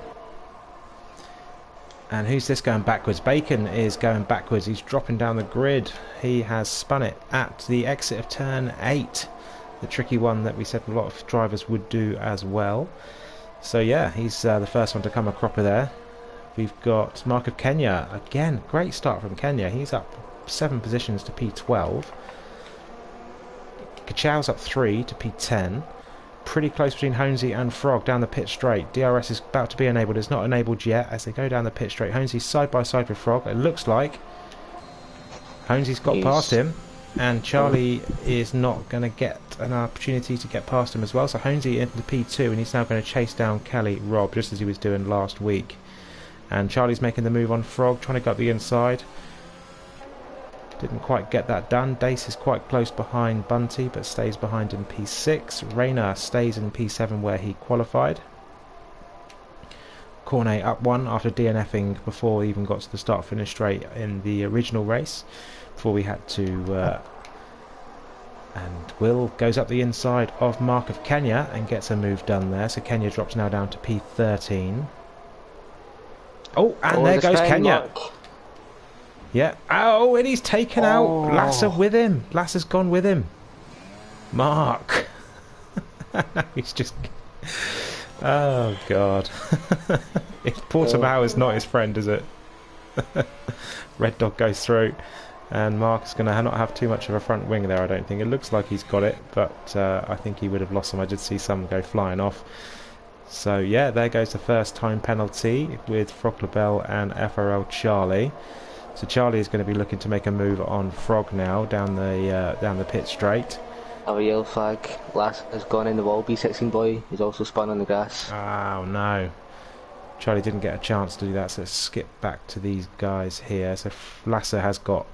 And who's this going backwards? Bacon is going backwards. He's dropping down the grid. He has spun it at the exit of turn 8. The tricky one that we said a lot of drivers would do as well. So yeah, he's the first one to come a cropper there. We've got Mark of Kenya. Again, great start from Kenya. He's up 7 positions to P12. Kachao's up 3 to P10. Pretty close between Hainsey and Frog down the pit straight. DRS is about to be enabled. It's not enabled yet as they go down the pit straight. Hainsey's side by side with Frog. It looks like Hainsey's got past him, and Charlie is not going to get an opportunity to get past him as well. So Hainsey into P2, and he's now going to chase down Cali Robb just as he was doing last week. And Charlie's making the move on Frog, trying to go up the inside. Didn't quite get that done. Dace is quite close behind Bunty, but stays behind in P6. Rayner stays in P7 where he qualified. Cornet up one after DNFing before he even got to the start-finish straight in the original race, before we had to... and Will goes up the inside of Mark of Kenya and gets a move done there, so Kenya drops now down to P13. Oh, and there goes Kenya. Mark. Yeah. Oh, and he's taken out Lasser with him. Lasser's gone with him. Mark. He's just... Oh, God. Portimao is not his friend, is it? Red Dog goes through. And Mark's going to not have too much of a front wing there, I don't think. It looks like he's got it, but I think he would have lost some. I did see some go flying off. So, yeah, there goes the first time penalty with Frog Labelle and FRL Charlie. So Charlie is going to be looking to make a move on Frog now down the pit straight. Our yellow flag. Lass has gone in the wall. B16 boy is also spun on the grass. Oh, no. Charlie didn't get a chance to do that, so let's skip back to these guys here. So Lasser has got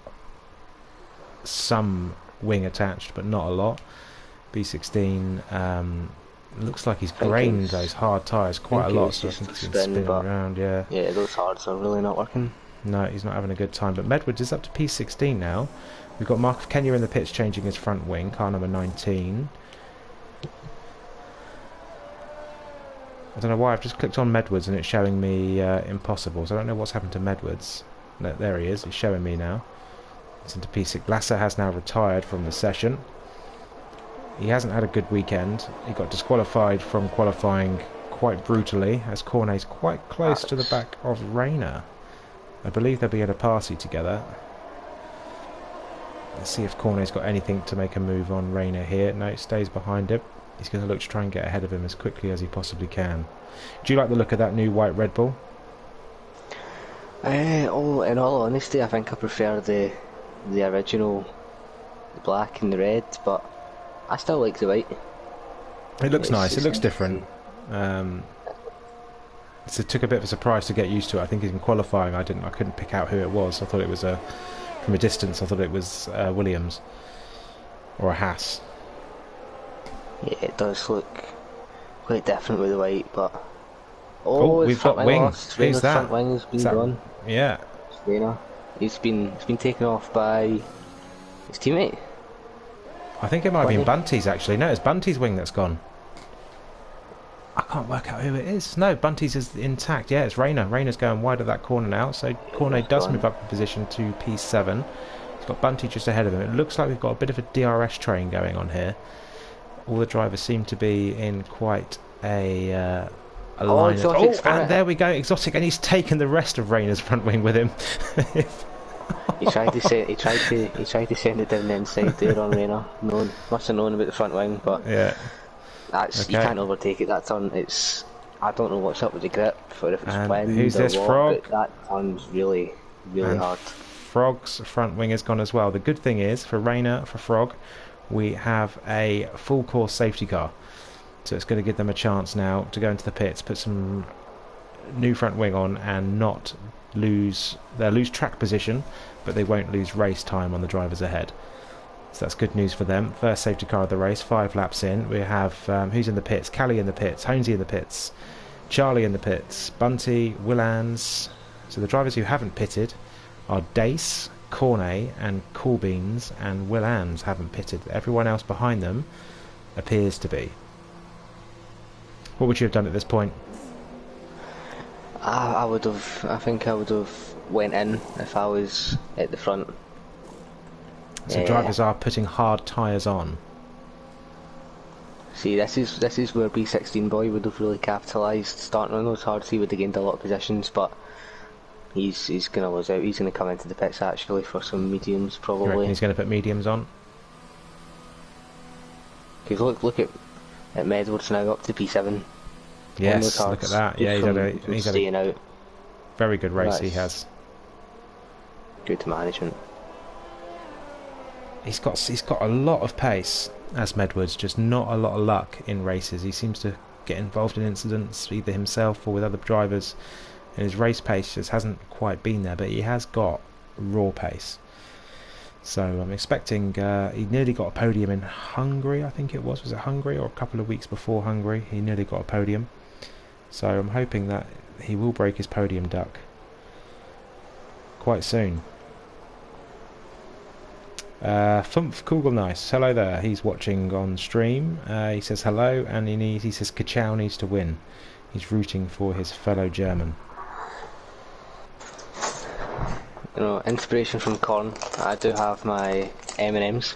some wing attached, but not a lot. B16 looks like he's grained those hard tyres quite a lot, so I think he's been spinning around. Yeah, those hards are really not working. No, he's not having a good time. But Medwards is up to P16 now. We've got Mark of Kenya in the pits changing his front wing, car number 19. I don't know why, I've just clicked on Medwards and it's showing me impossible, so I don't know what's happened to Medwards. No, there he is, he's showing me now. It's into P6. Lasser has now retired from the session. He hasn't had a good weekend. He got disqualified from qualifying quite brutally, as Cornet's quite close to the back of Rayner. I believe they'll be at a party together. Let's see if Cornet's got anything to make a move on Rayner here. No, it stays behind him. He's going to look to try and get ahead of him as quickly as he possibly can. Do you like the look of that new white Red Bull? In all honesty, I think I prefer the original, the black and the red, but I still like the white. It looks nice. It looks different. So it took a bit of a surprise to get used to it. I think in qualifying, I couldn't pick out who it was. I thought it was from a distance. I thought it was Williams or a Haas. Yeah, it does look quite different with the white, but we've got wing. Who's that? Front wing has been gone. Yeah, Rayner. He's been taken off by his teammate. I think it might have been Bunty's actually. No, it's Bunty's wing that's gone. I can't work out who it is. No, Bunty's is intact. Yeah, it's Rayner. Rayner's going wide of that corner now, so Cornet does move up a position to P7. He's got Bunty just ahead of him. It looks like we've got a bit of a DRS train going on here. All the drivers seem to be in quite a line. And there we go, Exotic, and he's taken the rest of Rayner's front wing with him. He tried to send it down the inside there on Rayner. Must have known about the front wing, but yeah. You can't overtake it. That turn, I don't know what's up with the grip, or if it's wind who's this, what, Frog? but that turn's really hard. Frog's front wing has gone as well. The good thing is, for Rayner, for Frog, we have a full course safety car. So it's going to give them a chance now to go into the pits, put some new front wing on and not lose... They'll lose track position, but they won't lose race time on the drivers ahead. So that's good news for them. First safety car of the race, 5 laps in. We have, who's in the pits? Callie in the pits, Honesy in the pits, Charlie in the pits, Bunty, Willans. So the drivers who haven't pitted are Dace, Cornet and Coolbeans, and Willans haven't pitted. Everyone else behind them appears to be. What would you have done at this point? I think I would have went in if I was at the front. So drivers are putting hard tyres on. See, this is where B16 boy would have really capitalised. Starting on those hards, he would have gained a lot of positions, but he's going to lose out. He's going to come into the pits actually for some mediums probably. You reckon he's going to put mediums on? Because look at Medwards now up to P7. Yes, look at that. Yeah, he's had a out. Very good race. He has. Good management. He's got a lot of pace as Medwards, just not a lot of luck in races. He seems to get involved in incidents either himself or with other drivers, and his race pace just hasn't quite been there, but he has got raw pace. So I'm expecting, he nearly got a podium in Hungary, I think it was it Hungary, or a couple of weeks before Hungary, he nearly got a podium. So I'm hoping that he will break his podium duck quite soon. Fumph Kugel Nice, hello there, he's watching on stream. He says hello, and he says Kachow needs to win. He's rooting for his fellow German. You know, inspiration from corn. I do have my M&Ms.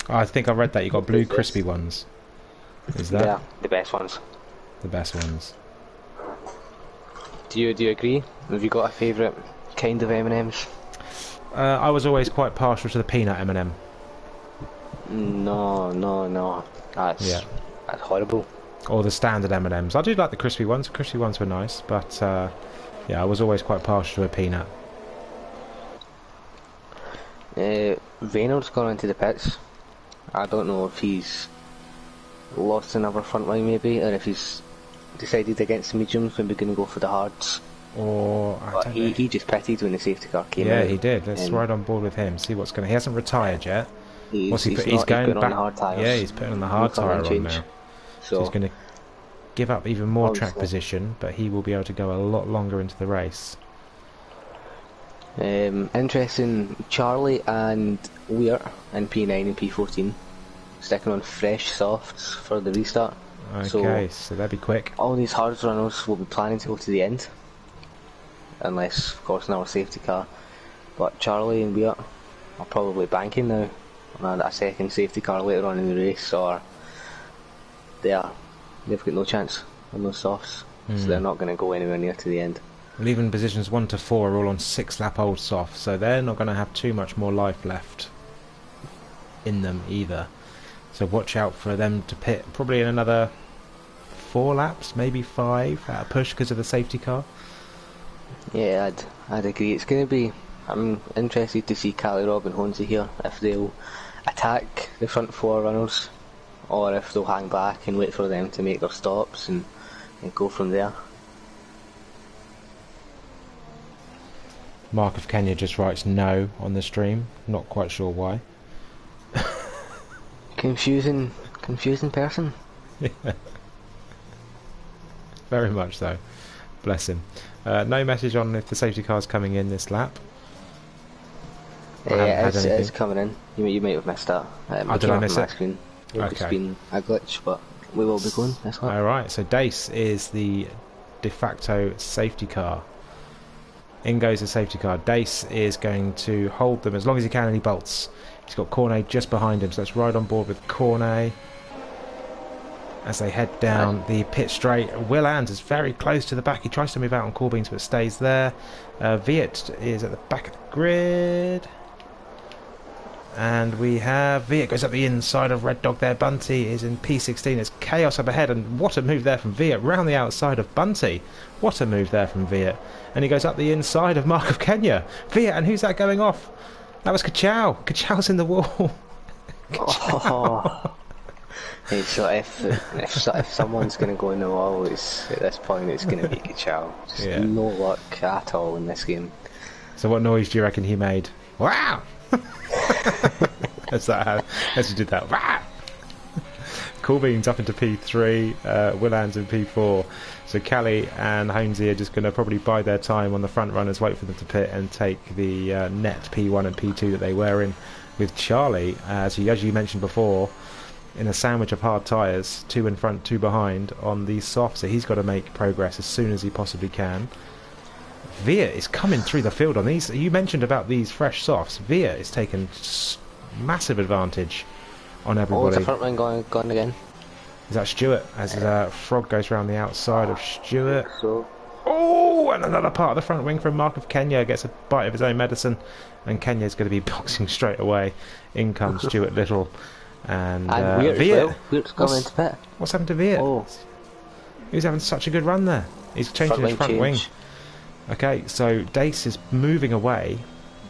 Oh, I think I read that you got blue crispy ones. Is that? Yeah, the best ones. The best ones. Do you agree? Have you got a favourite kind of M&Ms? I was always quite partial to the peanut M&M. No. That's horrible. Or the standard M&Ms. I do like the crispy ones. The crispy ones were nice, but yeah, I was always quite partial to a peanut. Reynolds gone into the pits. I don't know if he's lost another front line maybe, or if he's decided against the mediums when we're going to go for the hards. Or he just pitted when the safety car came out. Yeah, he did. Let's ride on board with him. See what's going. He hasn't retired yet. He's going back. on the hard tyres. Yeah, he's putting on the hard tyre on now. So he's going to give up even more track position, but he will be able to go a lot longer into the race. Interesting, Charlie and Weir in P9 and P14 sticking on fresh softs for the restart. Okay, so they'll be quick. All these hard runners will be planning to go to the end, unless of course another safety car. But Charlie and Weir are probably banking now on a second safety car later on in the race, or they've got no chance on those softs, so they're not going to go anywhere near to the end. Well, even positions 1 to 4 are all on 6-lap-old soft, so they're not going to have too much more life left in them either. So watch out for them to pit probably in another 4 laps, maybe 5 at a push because of the safety car. Yeah, I'd agree. It's going to be. I'm interested to see Callie, Rob and Honza here, if they'll attack the front 4 runners, or if they'll hang back and wait for them to make their stops and go from there. Mark of Kenya just writes no on the stream. Not quite sure why. Confusing person. Yeah. Very much so. Bless him. No message on if the safety car's coming in this lap. Yeah, it's coming in. You might have missed that. Did I miss it? Screen. It's been a glitch, but we will be going this lap. Alright, so Dace is the de facto safety car. In goes the safety car. Dace is going to hold them as long as he can, and he bolts. He's got Cornet just behind him, so let's ride on board with Cornet as they head down the pit straight. Will Ans is very close to the back. He tries to move out on Corbins but stays there. Viet is at the back of the grid. And we have Viet goes up the inside of Red Dog there. Bunty is in P16. It's chaos up ahead, and what a move there from Viet round the outside of Bunty. What a move there from Viet. And he goes up the inside of Mark of Kenya. Viet, and who's that going off? That was Kachow. Kachow's in the wall. Oh. Hey, so if someone's going to go in the wall, at this point it's going to be Kachow. Just no luck at all in this game. So what noise do you reckon he made? Wow! As you did that. Wow! Coolbeans up into P3, Willans in P4. So Callie and Holmesy are just going to probably bide their time on the front runners, wait for them to pit and take the net P1 and P2 that they were in, with Charlie, as you mentioned before, in a sandwich of hard tyres, 2 in front, 2 behind on these softs, so he's got to make progress as soon as he possibly can. Viet is coming through the field on these. You mentioned about these fresh softs. Viet is taking massive advantage on everybody. Oh, it's the front line gone again. Is that Stewart? As Frog goes around the outside of Stewart. So. Oh, and another part of the front wing from Mark of Kenya gets a bite of his own medicine, and Kenya's going to be boxing straight away. In comes Stewart Little. And Viet. Weir's going into pit. What's happened to Viet? Oh. He was having such a good run there. He's changing his front wing. Okay, so Dace is moving away.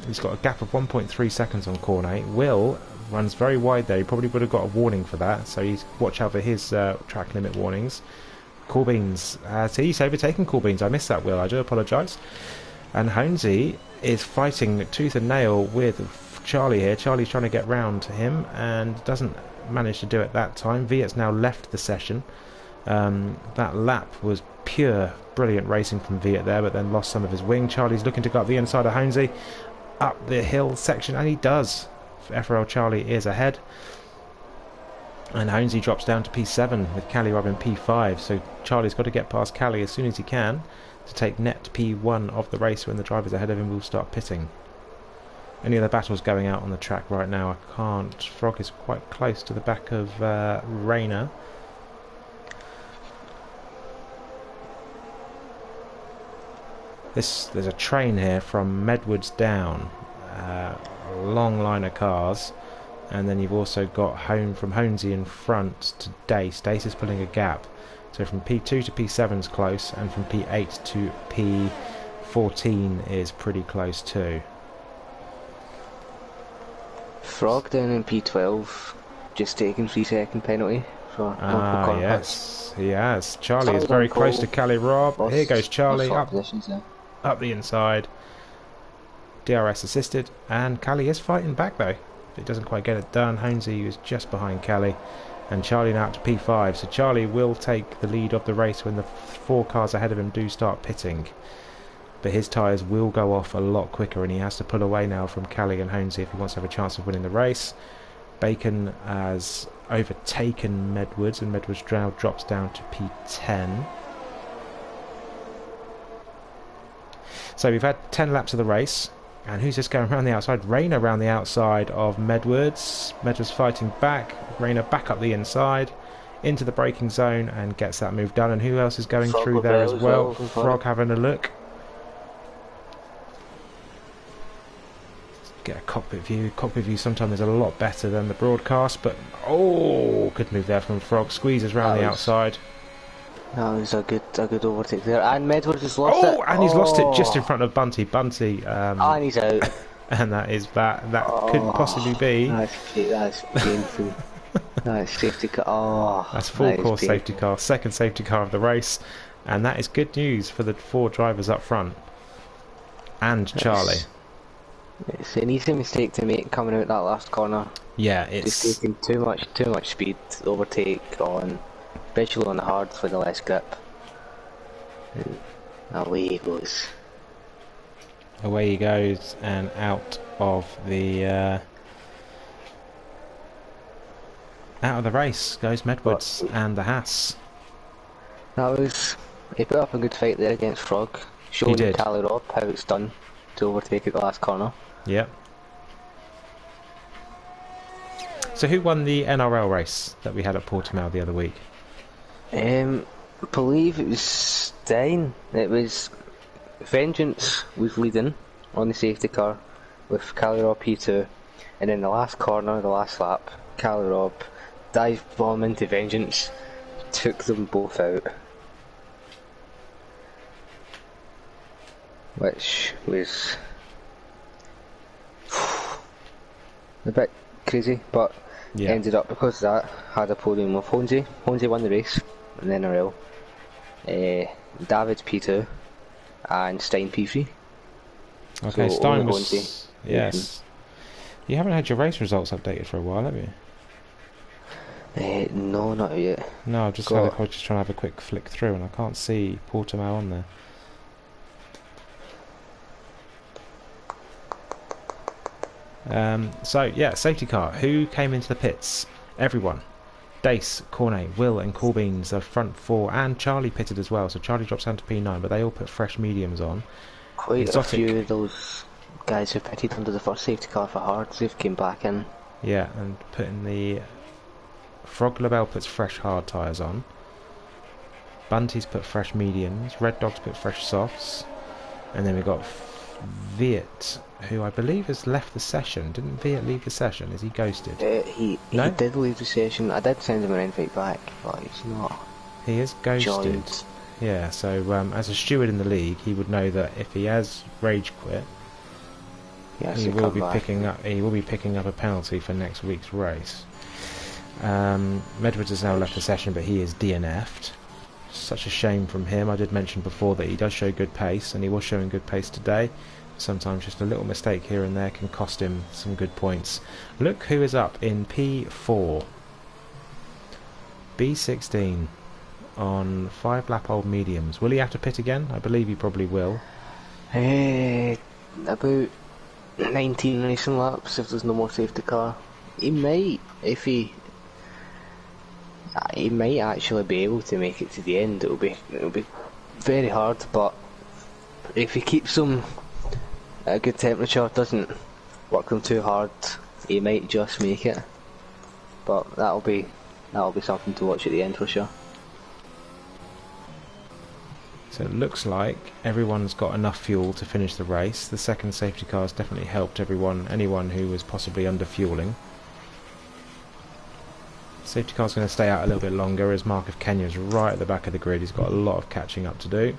He's got a gap of 1.3 seconds on Cornet. Will runs very wide there. He probably would have got a warning for that, so he's watch out for his track limit warnings. Corbins, so he's overtaken Corbins. I missed that, Will. I do apologise. And Holmesy is fighting tooth and nail with Charlie here. Charlie's trying to get round to him and doesn't manage to do it that time. Viet's now left the session. That lap was pure brilliant racing from Viet there, but then lost some of his wing. Charlie's looking to go up the inside of Honesy up the hill section, and he does. FRL Charlie is ahead, and Honesy drops down to P7 with Callie Rob in P5, so Charlie's got to get past Callie as soon as he can to take net P1 of the race. When the drivers ahead of him will start pitting. Any other battles going out on the track right now? I can't. Frog is quite close to the back of Rayner. There's a train here from Medwards down, a long line of cars, and then you've also got home from Honesy in front to Dace. Dace is pulling a gap, so from P2 to P7 is close, and from P8 to P14 is pretty close too. Frog down in P12, just taking 3-second penalty for Ah, yes, he has. Charlie is very close to Callie Rob. Here goes Charlie up the inside. DRS assisted, and Callie is fighting back though. It doesn't quite get it done. Honesy is just behind Callie, and Charlie now up to P5. So Charlie will take the lead of the race when the 4 cars ahead of him do start pitting. But his tyres will go off a lot quicker, and he has to pull away now from Callie and Honesy if he wants to have a chance of winning the race. Bacon has overtaken Medwards, and Medwards now drops down to P10. So we've had 10 laps of the race, and who's just going around the outside? Rayner around the outside of Medwards. Medwards fighting back. Rayner back up the inside into the braking zone and gets that move done. And who else is going through there as well? Frog having a look. Get a cockpit view. Cockpit view sometimes is a lot better than the broadcast, but oh, good move there from Frog. Squeezes round the outside. That was a good overtake there, and Medwards has lost it. Oh, and he's lost it just in front of Bunty. Bunty, and he's out. And that is that. That could possibly be. That's painful. That's safety car. Oh, that's full course safety car, second safety car of the race, and that is good news for the 4 drivers up front and Charlie. It's an easy mistake to make coming out that last corner. Yeah, it's just taking too much speed to overtake on, especially on the hards with the less grip. And away he goes. Away he goes, and out of the race goes Medwards and the Haas. He put up a good fight there against Frog, showing Callie Rob how it's done to overtake at the last corner. Yep. So who won the NRL race that we had at Portimao the other week? I believe it was Stein. It was Vengeance was leading on the safety car with Callie Rob P2, and in the last corner, the last lap, Callie Rob dive bomb into Vengeance, took them both out, which was a bit crazy, but ended up, because of that, had a podium with Honesy. Honesy won the race in the NRL. David's P2 and Stein P3. Okay, so Stein was... Yes. You haven't had your race results updated for a while, have you? No, not yet. No, I've just I was just trying to have a quick flick through, and I can't see Portimao on there. So yeah, safety car. Who came into the pits? Everyone. Dace, Cornet, Will and Corbins, the front 4, and Charlie pitted as well. So Charlie drops down to P9, but they all put fresh mediums on. Quite a few of those guys who pitted under the first safety car for hards, they've came back in. Yeah, and putting the Frog Labelle puts fresh hard tyres on. Bunty's put fresh mediums. Red Dog's put fresh softs. And then we've got Viet, who I believe has left the session. Didn't Viet leave the session? Is he ghosted? He did leave the session. I did send him an invite back, but he's not. He is ghosted. Joined. Yeah, so as a steward in the league, he would know that if he has rage quit, he will be picking up. He will be picking up a penalty for next week's race. Medwards has now left the session, but he is DNF'd. Such a shame from him. I did mention before that he does show good pace, and he was showing good pace today. Sometimes just a little mistake here and there can cost him some good points. Look who is up in P4. B16 on 5 lap old mediums. Will he have to pit again? I believe he probably will. About 19 racing laps if there's no more safety car. He might, if he might actually be able to make it to the end. It'll be very hard, but if he keeps them at a good temperature, doesn't work them too hard, he might just make it. But that'll be something to watch at the end for sure. So it looks like everyone's got enough fuel to finish the race. The second safety car has definitely helped anyone who was possibly under fueling. Safety car's going to stay out a little bit longer as Mark of Kenya is right at the back of the grid. He's got a lot of catching up to do.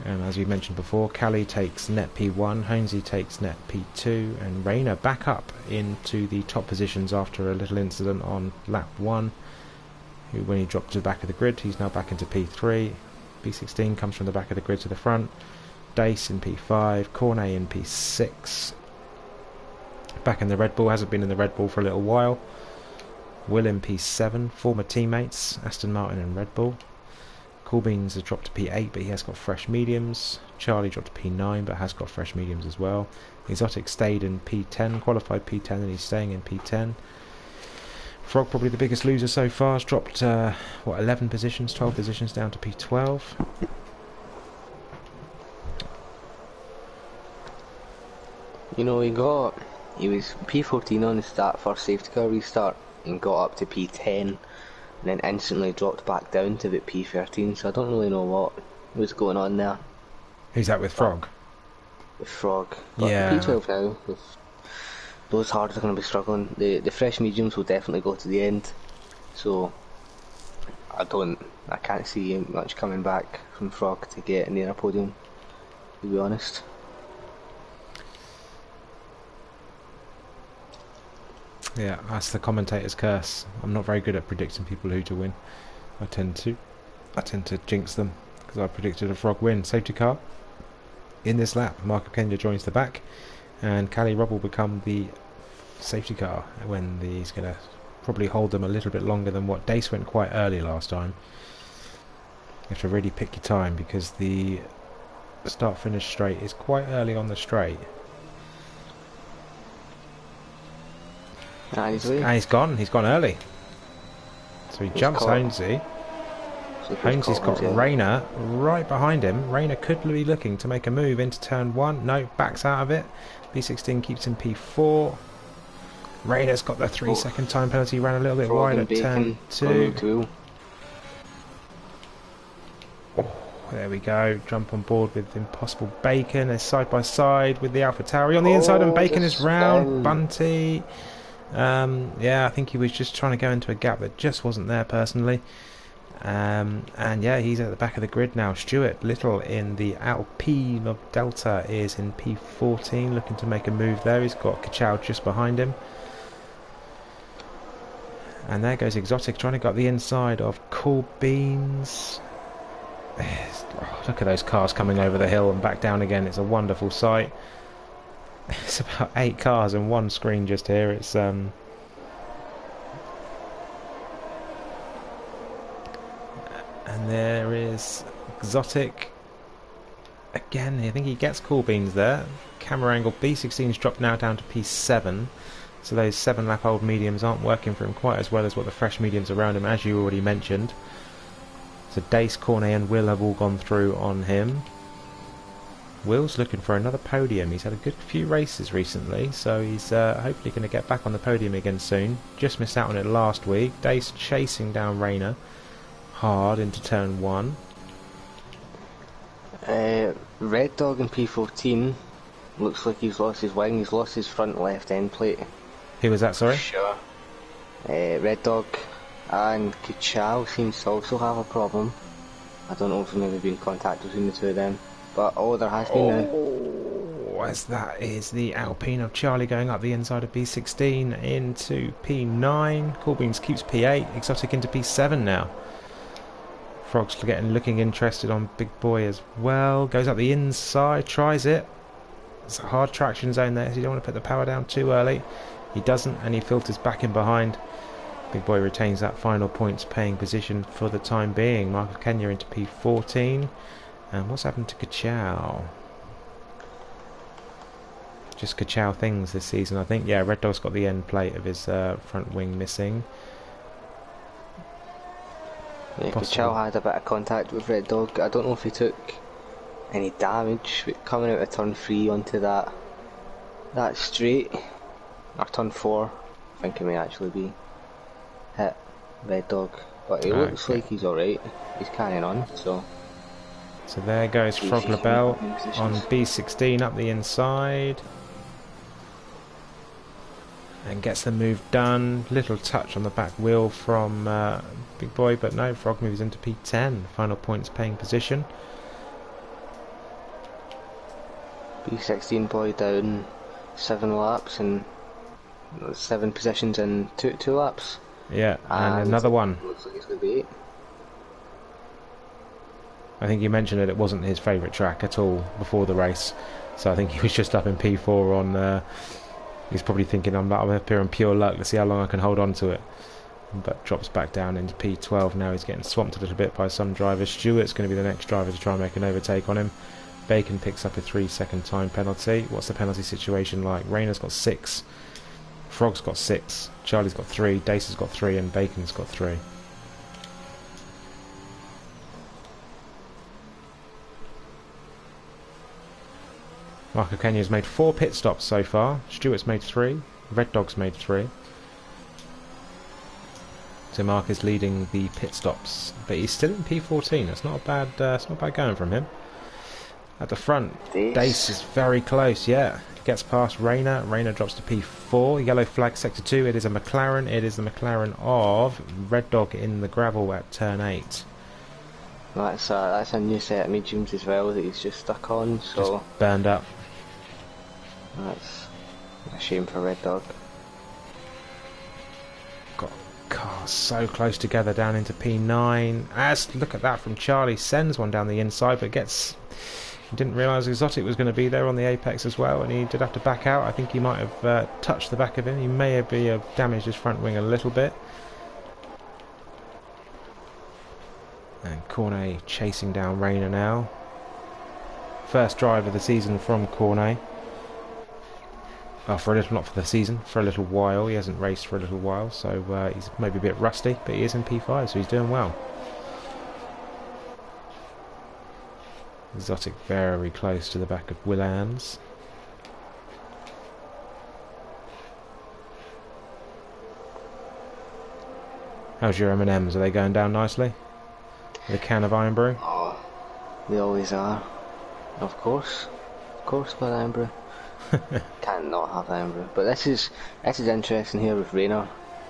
And as we mentioned before, Callie takes net P1, Honesy takes net P2, and Rayner back up into the top positions after a little incident on lap 1. When he dropped to the back of the grid, he's now back into P3. B16 comes from the back of the grid to the front. Dace in P5, Cornet in P6. Back in the Red Bull, hasn't been in the Red Bull for a little while. Will in P7, former teammates, Aston Martin and Red Bull. Coolbeans has dropped to P8, but he has got fresh mediums. Charlie dropped to P9, but has got fresh mediums as well. Exotic stayed in P10, qualified P10, and he's staying in P10. Frog, probably the biggest loser so far, has dropped 11 positions, 12 positions down to P12. You know, he was P14 on that first safety car restart and got up to P10 and then instantly dropped back down to about P13, so I don't really know what was going on there. Who's that with Frog? With Frog. But yeah. P12 now, those hards are going to be struggling. The fresh mediums will definitely go to the end, so I can't see much coming back from Frog to get near a podium, to be honest. Yeah, that's the commentator's curse. I'm not very good at predicting people who to win. I tend to jinx them because I predicted a Frog win. Safety car in this lap. Mark of Kenya joins the back, and Callie Robb will become the safety car when he's going to probably hold them a little bit longer than what Dace went quite early last time. You have to really pick your time because the start-finish straight is quite early on the straight. And he's gone early. So he jumps Honesy. Honesy's got Rayner right behind him. Rayner could be looking to make a move into turn 1. No, backs out of it. B16 keeps him P4. Rayner's got the 3-second time penalty, ran a little bit wide at turn 2. Oh, there we go. Jump on board with Impossible Bacon. They're side by side with the AlphaTauri on the inside, and Bacon is round. Bunty. Yeah, I think he was just trying to go into a gap that just wasn't there personally. And yeah, he's at the back of the grid now. Stuart Little in the Alpine of Delta is in P14, looking to make a move there. He's got Kachow just behind him. And there goes Exotic trying to get the inside of Cool Beans. Oh, look at those cars coming over the hill and back down again. It's a wonderful sight. It's about 8 cars in one screen just here. It's and there is Exotic again. I think he gets Cool Beans there. Camera angle. B16's dropped now down to P7, so those 7 lap old mediums aren't working for him quite as well as what the fresh mediums around him, as you already mentioned. So Dace, Cornet and Will have all gone through on him. Will's looking for another podium. He's had a good few races recently, so he's hopefully going to get back on the podium again soon. Just missed out on it last week. Dace chasing down Rayner hard into turn 1. Red Dog in P14 looks like he's lost his wing. He's lost his front left end plate. Who was that, sorry? Sure. Red Dog and Kachow seems to also have a problem. I don't know if there's maybe been contact between the two of them. But there has been now. As that is the Alpine of Charlie going up the inside of B16 into P9. Coolbeans keeps P8. Exotic into P7 now. Frog's looking interested on Big Boy as well. Goes up the inside, tries it. It's a hard traction zone there, so you don't want to put the power down too early. He doesn't, and he filters back in behind. Big Boy retains that final points paying position for the time being. Mark of Kenya into P14. And what's happened to Kachow? Just Kachow things this season, I think. Yeah, Red Dog's got the end plate of his front wing missing. Yeah, Kachow had a bit of contact with Red Dog. I don't know if he took any damage coming out of turn 3 onto that straight, or turn 4. I think it may actually be hit Red Dog, but it looks like he's alright. He's carrying on, so there goes Frog Labelle on B16 up the inside. And gets the move done. Little touch on the back wheel from Big Boy, but no, Frog moves into P10. Final points paying position. B16 boy down 7 laps and 7 positions in 2 laps. Yeah, and another one. Looks like it's going to be 8. I think you mentioned that it wasn't his favourite track at all before the race, so I think he was just up in P4 on. He's probably thinking, I'm up here on pure luck. Let's see how long I can hold on to it. But drops back down into P12 now. He's getting swamped a little bit by some drivers. Stewart's going to be the next driver to try and make an overtake on him. Bacon picks up a 3-second time penalty. What's the penalty situation like? Rayner's got 6. Frog's got 6. Charlie's got 3. Dace has got 3. And Bacon's got 3. Marco Kenya's made 4 pit stops so far. Stewart's made 3. Red Dog's made 3. So Mark is leading the pit stops, but he's still in P14. It's not bad going from him. At the front, Dace is very close. Yeah, gets past Rayner. Rayner drops to P4. Yellow flag sector 2. It is a McLaren. It is the McLaren of Red Dog in the gravel at turn 8. That's a new set of mediums as well that he's just stuck on. So just burned up. That's a shame for Red Dog. Got cars so close together down into P9. Look at that from Charlie. Sends one down the inside, but gets. He didn't realise Exotic was going to be there on the apex as well, and he did have to back out. I think he might have touched the back of him. He may have damaged his front wing a little bit. And Cornet chasing down Rayner now. First drive of the season from Cornet. For a little, not for the season, for a little while. He hasn't raced for a little while, so he's maybe a bit rusty, but he is in P5, so he's doing well. Exotic very close to the back of Willans. How's your M&Ms? Are they going down nicely? With a can of Iron Brew? Oh, they always are. Of course, got Iron Brew. Can't not have Iron Brew. But this is interesting here with Rayner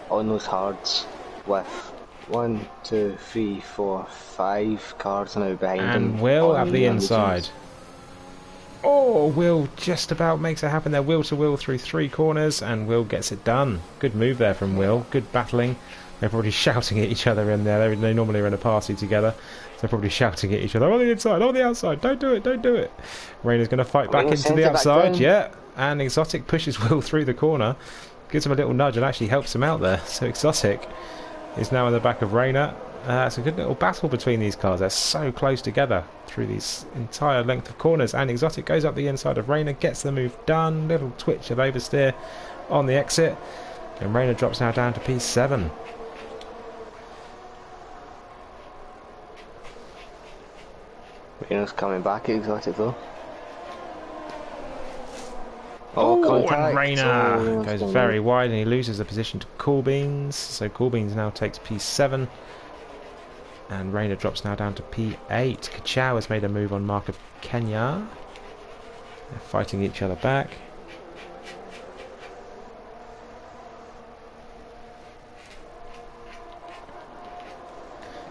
on those hards with 1, 2, 3, 4, 5 cars now behind him. And Will at the inside. Oh, Will just about makes it happen there. Will to Will through 3 corners, and Will gets it done. Good move there from Will. Good battling. They're probably shouting at each other in there. They normally are in a party together. So they're probably shouting at each other. On the inside, on the outside. Don't do it, don't do it. Rayner's going to fight back into the outside. Yeah. And Exotic pushes Will through the corner. Gives him a little nudge and actually helps him out there. So Exotic is now in the back of Rayner. It's a good little battle between these cars. They're so close together through this entire length of corners. And Exotic goes up the inside of Rayner. Gets the move done. Little twitch of oversteer on the exit. And Rayner drops now down to P7. Rayner's coming back at Exotic though. And Rayner goes very wide and he loses the position to Coolbeans. So Coolbeans now takes P7. And Rayner drops now down to P8. Kachow has made a move on Mark of Kenya. They're fighting each other back.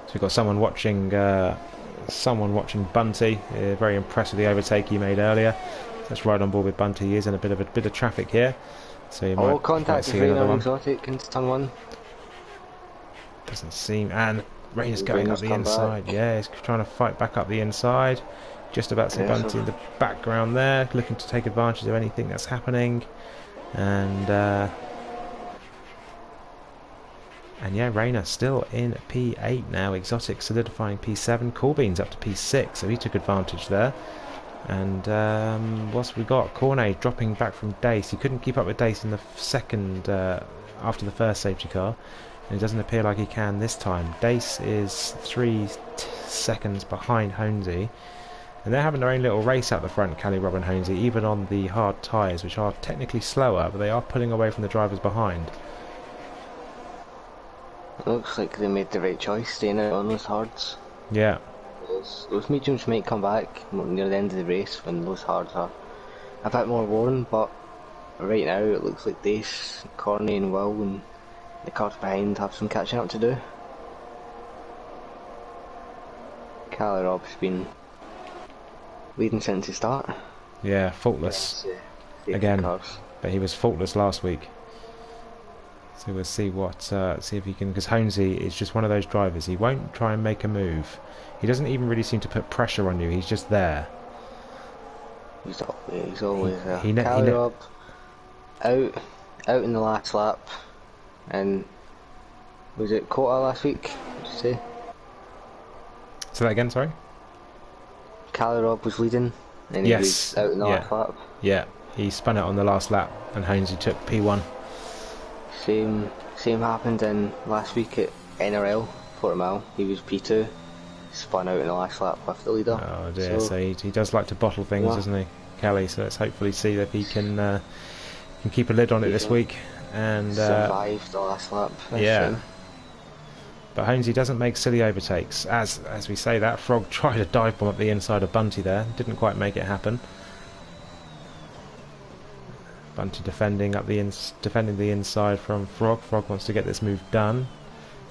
So we've got someone watching Bunty. Very impressed with the overtake he made earlier. That's right on board with Bunty. He is in a bit of traffic here, so you might see another one. Exotic into turn 1. Doesn't seem, and Rayner's going up the inside. Yeah, he's trying to fight back up the inside. Just about to see Bunty in the background there, looking to take advantage of anything that's happening. And yeah, Rayner still in P8 now. Exotic solidifying P7. Coolbean's up to P6, so he took advantage there. And what's we got? Cornet dropping back from Dace. He couldn't keep up with Dace in the second after the first safety car, and it doesn't appear like he can this time. Dace is 3 seconds behind Honesy, and they're having their own little race out the front, Callie, Rob and Honesy, even on the hard tyres, which are technically slower, but they are pulling away from the drivers behind. It looks like they made the right choice staying out on those hards. Yeah. Those mediums might come back near the end of the race when those hards are a bit more worn, but right now it looks like Dace, Corny and Will and the cars behind have some catching up to do. Callie Rob's been leading since the start. Yeah, faultless again, but he was faultless last week. So we'll see what, see if he can, because Honesy is just one of those drivers. He won't try and make a move. He doesn't even really seem to put pressure on you. He's just there. He's always there. Callie Rob out in the last lap, and was it Kota last week? What did you say? Say that again, sorry. Callie Rob was leading, and he was out in the last lap. Yeah, he spun it on the last lap, and Honesy took P1. Same happened in last week at NRL Portimao. He was P2, spun out in the last lap with the leader. Oh dear, so he does like to bottle things, doesn't he, Kelly? So let's hopefully see if he can keep a lid on it this week and survive the last lap. Yeah. But Honesy doesn't make silly overtakes. As we say that, Frog tried a dive bomb up the inside of Bunty there, didn't quite make it happen. Bunty defending the inside from Frog. Frog wants to get this move done.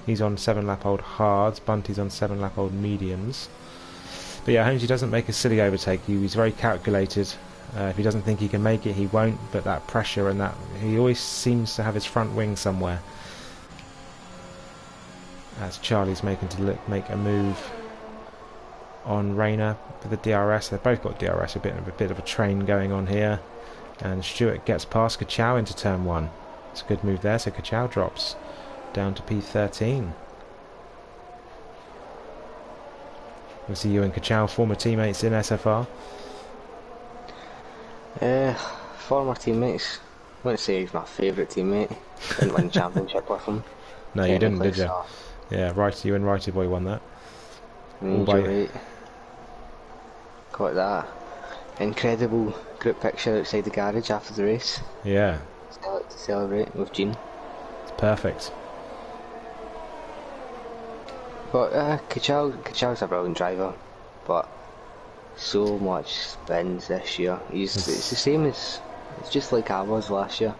He's on 7-lap-old hards. Bunty's on 7-lap-old mediums. But yeah, Honesy doesn't make a silly overtake. He's very calculated. If he doesn't think he can make it, he won't. But that pressure and that, he always seems to have his front wing somewhere. As Charlie's make a move on Rayner for the DRS. They've both got DRS. A bit of a train going on here. And Stewart gets past Kachow into turn 1. It's a good move there, so Kachow drops down to P13. We'll see you and Kachow, former teammates in SFR. Former teammates. I wouldn't say he's my favourite teammate. Didn't win the championship with him. No, you didn't, did you? So. Yeah, you and Righty Boy won that. Right. Got that incredible group picture outside the garage after the race. Yeah. To celebrate with Gene. It's perfect. But Kachow's a brilliant driver, but so much spins this year. It's the same as, it's just like I was last year.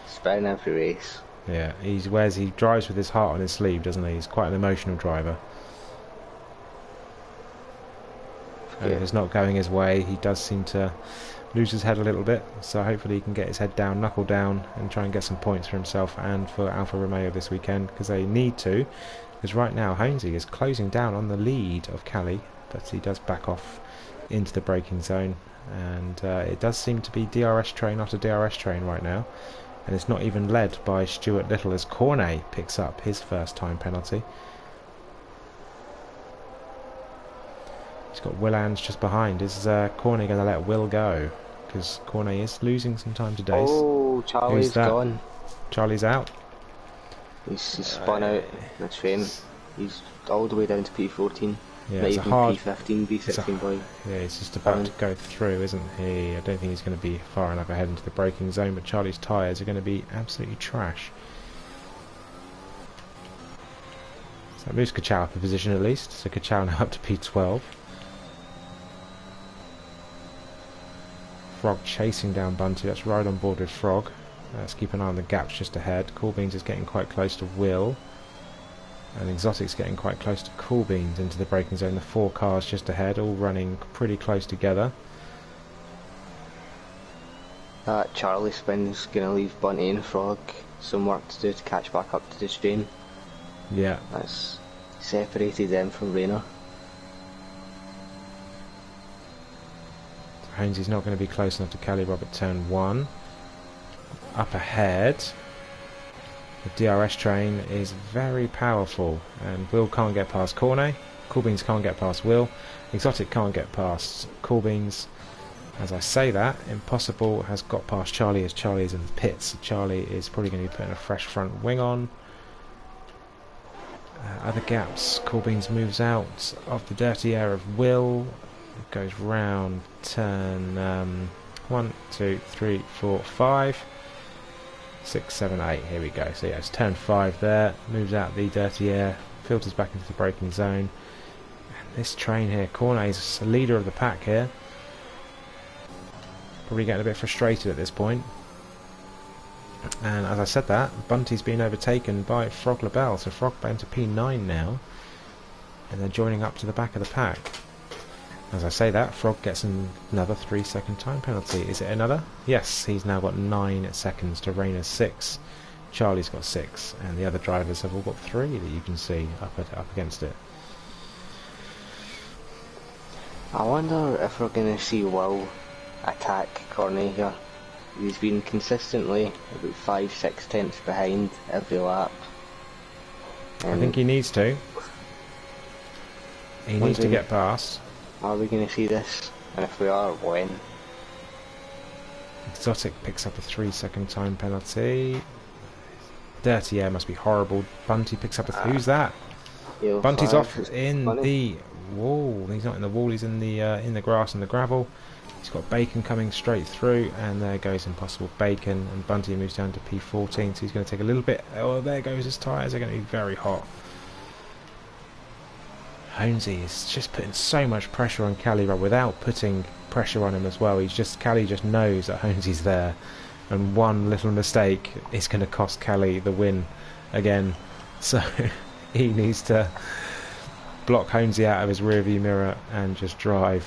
Spin every race. Yeah, he drives with his heart on his sleeve, doesn't he? He's quite an emotional driver. And if it's not going his way, he does seem to lose his head a little bit, so hopefully he can get his head down, knuckle down, and try and get some points for himself and for Alfa Romeo this weekend, because they need to, because right now Honesy is closing down on the lead of Callie, but he does back off into the braking zone, and it does seem to be DRS train after DRS train right now, and it's not even led by Stuart Little as Cornet picks up his first time penalty. He's got Willands just behind. Is Cornet going to let Will go? Because Cornet is losing some time today. Oh, Charlie's gone. Charlie's out. He's spun out. That's shame. He's all the way down to P14. Yeah, not it's even a hard P15, P16 boy. Yeah, he's just about to go through, isn't he? I don't think he's going to be far enough ahead into the braking zone, but Charlie's tyres are going to be absolutely trash. So that moves Kachow up a position at least. So Kachow now up to P12. Frog chasing down Bunty. That's right on board with Frog. Let's keep an eye on the gaps just ahead. Coolbeans is getting quite close to Will. And Exotic's getting quite close to Coolbeans into the braking zone. The 4 cars just ahead, all running pretty close together. That Charlie spin's going to leave Bunty and Frog some work to do to catch back up to the strain. Yeah. That's separated them from Rayner. Honesy's not going to be close enough to Cali Rob at turn 1. Up ahead, the DRS train is very powerful, and Will can't get past Cornet. Coolbeans can't get past Will. Exotic can't get past Coolbeans. As I say that, Impossible has got past Charlie as Charlie is in the pits. Charlie is probably going to be putting a fresh front wing on. Other gaps, Coolbeans moves out of the dirty air of Will. It goes round turn 1, 2, 3, 4, 5, 6, 7, 8. Here we go. So yeah, it's turn 5 there. Moves out the dirty air, filters back into the braking zone. And this train here, Cornet's the leader of the pack here. Probably getting a bit frustrated at this point. And as I said that, Bunty's been overtaken by Frog Labelle, so Frog down to P9 now, and they're joining up to the back of the pack. As I say that, Frog gets another 3-second time penalty. Is it another? Yes, he's now got 9 seconds to Rayner's 6. Charlie's got 6, and the other drivers have all got 3 that you can see up against it. I wonder if we're going to see Will attack Cornet here. He's been consistently about 5-6 tenths behind every lap. I think he needs to. He needs to get past. Are we going to see this? And if we are, when? Exotic picks up a 3-second time penalty. Dirty air must be horrible. Bunty picks up a... Who's that? Bunty's off in the wall. He's not in the wall, he's in the grass and the gravel. He's got Bacon coming straight through, and there goes Impossible Bacon, and Bunty moves down to P14, so he's going to take a little bit... Oh, there goes his tyres, they're going to be very hot. Honesy is just putting so much pressure on Cali without putting pressure on him as well. Cali just knows that Honesy's there, and one little mistake is going to cost Cali the win again. So he needs to block Honesy out of his rearview mirror and just drive.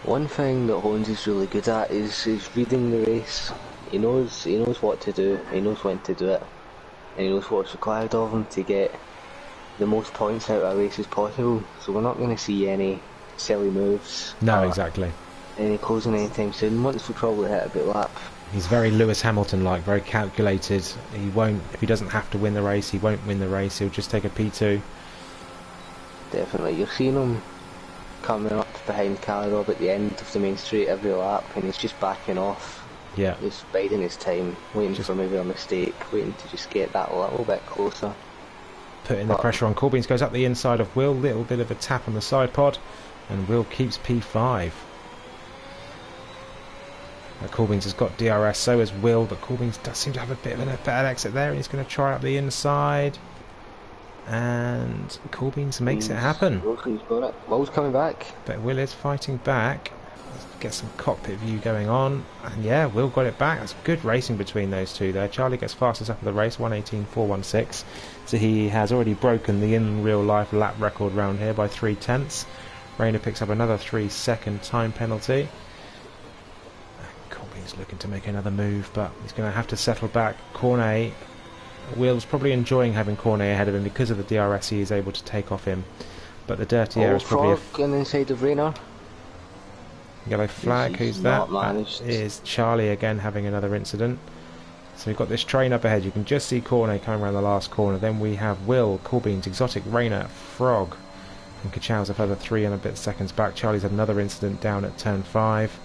One thing that Hones is really good at is reading the race. He knows what to do, he knows when to do it, and he knows what's required of him to get the most points out of a race as possible. So we're not going to see any silly moves. No, exactly. Any closing anytime soon. Once we probably hit a bit lap. He's very Lewis Hamilton-like, very calculated. He won't, if he doesn't have to win the race, he won't win the race. He'll just take a P2. Definitely, you're seeing him coming up behind Cali Rob at the end of the main straight every lap, and he's just backing off. Yeah. Just biding his time, waiting for maybe a mistake, waiting to just get that a little bit closer. Putting the pressure on. Coolbeans goes up the inside of Will, little bit of a tap on the side pod, and Will keeps P5. Coolbeans has got DRS, so has Will, but Coolbeans does seem to have a bit of a better exit there, and he's going to try up the inside. And Coolbeans makes it happen. He's got it. Will's coming back. But Will is fighting back. Let's get some cockpit view going on. And yeah, Will got it back. That's good racing between those two there. Charlie gets fastest up of the race, 1:18.416. So he has already broken the in real life lap record round here by 3/10. Rayner picks up another 3-second time penalty. Coolbeans looking to make another move, but he's going to have to settle back. Cornet... Will's probably enjoying having Cornet ahead of him because of the DRS he is able to take off him. But the dirty air is probably... Frog on the inside of Rayner. Yellow flag, who's that? That is Charlie again having another incident. So we've got this train up ahead. You can just see Cornet coming around the last corner. Then we have Will, Coolbeans, Exotic, Rayner, Frog, and Kachow's a further 3 and a bit seconds back. Charlie's had another incident down at turn 5.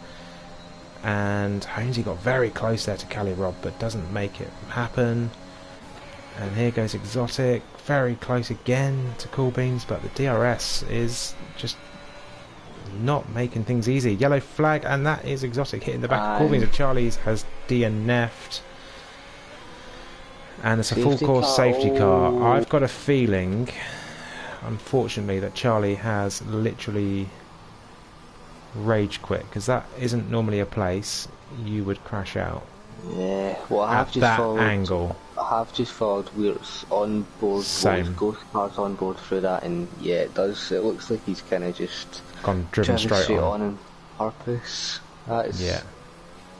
And Honesy got very close there to Cali Rob, but doesn't make it happen. And here goes Exotic, very close again to Coolbeans, but the DRS is just not making things easy. Yellow flag, and that is Exotic hitting the back of Coolbeans. Of Charlie's has DNF'd. And it's a full course safety car. I've got a feeling, unfortunately, that Charlie has literally rage quit, because that isn't normally a place you would crash out. Yeah, well, I have just followed angle. I have just followed Weir's on board, ghost cars on board through that, and yeah, it does. It looks like he's kind of just driven straight on purpose. That is, yeah.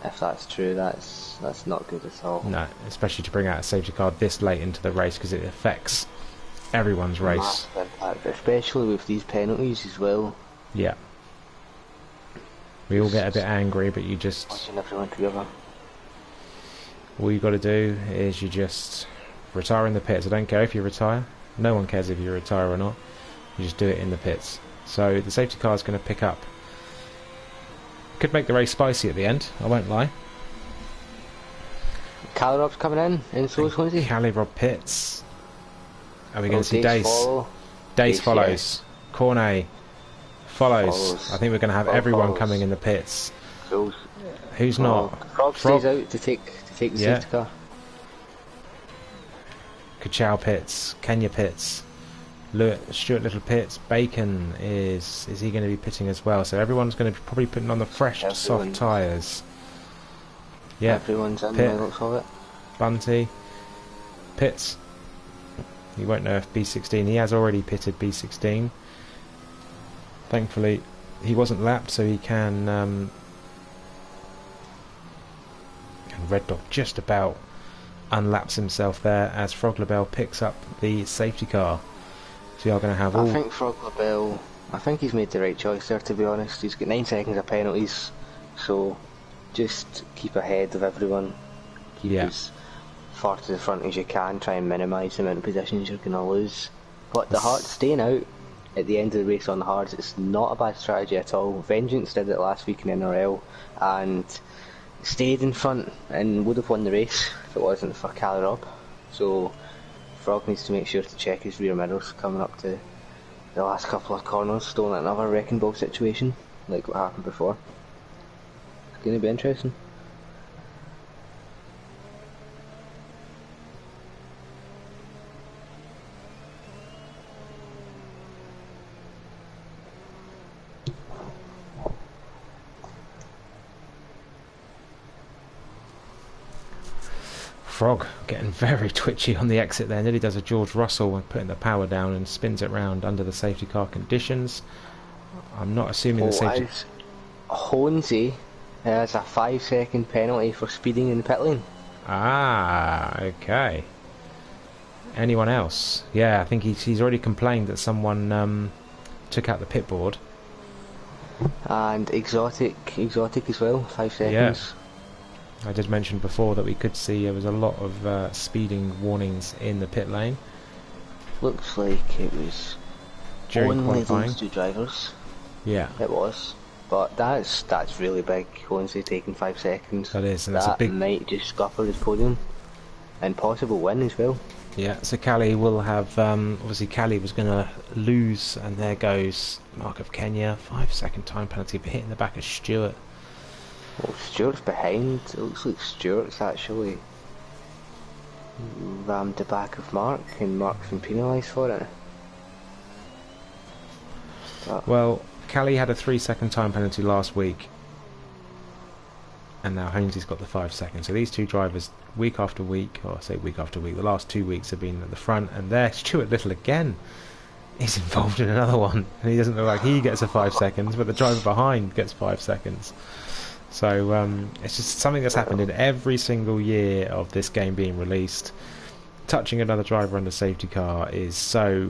If that's true, that's not good at all. No, especially to bring out a safety car this late into the race, because it affects everyone's race. Massive impact, especially with these penalties as well. Yeah. We all get a bit angry, but you just... Watching everyone together. All you got to do is you just retire in the pits. I don't care if you retire. No one cares if you retire or not. You just do it in the pits. So the safety car is going to pick up. Could make the race spicy at the end, I won't lie. Calirob's coming in so is Lindsay. Calirob pits. Are we going to see Dace? Dace Dace follows. Yeah. Cornet follows. I think we're going to have everyone coming in the pits. Who's not? Frog stays out to take the safety car. Kachow pits. Kenya pits. Stuart Little pits. Bacon is he going to be pitting as well? So everyone's going to be probably putting on the fresh soft tyres. Yeah, everyone's in the looks of it. Bunty pits. You won't know if B16. He has already pitted B16. Thankfully, he wasn't lapped, so he can. And Red Dog just about unlaps himself there as Frog LaBelle picks up the safety car. So you are going to have all... I think Frog LaBelle, I think he's made the right choice there, to be honest. He's got 9 seconds of penalties, so just keep ahead of everyone. Keep as far to the front as you can, try and minimise the amount of positions you're going to lose. But the hard staying out at the end of the race on the hards, it's not a bad strategy at all. Vengeance did it last week in NRL and stayed in front and would have won the race if it wasn't for Calirob. So Frog needs to make sure to check his rear mirrors coming up to the last couple of corners. Don't let another wrecking ball situation like what happened before. It's going to be interesting. Frog getting very twitchy on the exit there. Nearly does a George Russell when putting the power down and spins it round under the safety car conditions. I'm not assuming the safety... Hornsey has a 5-second penalty for speeding in the pit lane. Ah, okay. Anyone else? Yeah, I think he's already complained that someone took out the pit board. And Exotic as well, 5 seconds. Yeah. I did mention before that we could see there was a lot of speeding warnings in the pit lane. Looks like it was during only qualifying. those 2 drivers. Yeah, it was. But that's really big. Honestly, taking 5 seconds. That is, and that's a big. Might just scupper his podium and possible win as well. Yeah, so Cali will have. Obviously, Cali was going to lose, and there goes Mark of Kenya. 5-second time penalty for hitting the back of Stewart. Well, Stewart's behind. It looks like Stewart's actually rammed the back of Mark, and Mark's been penalised for it. Well, Cali had a 3-second time penalty last week, and now Holmesy's got the 5 seconds. So these two drivers, week after week, or I say week after week, the last 2 weeks have been at the front, and there Stuart Little again is involved in another one, and he doesn't look like he gets a 5 seconds, but the driver behind gets 5 seconds. So it's just something that's happened in every single year of this game being released. Touching another driver under safety car is so...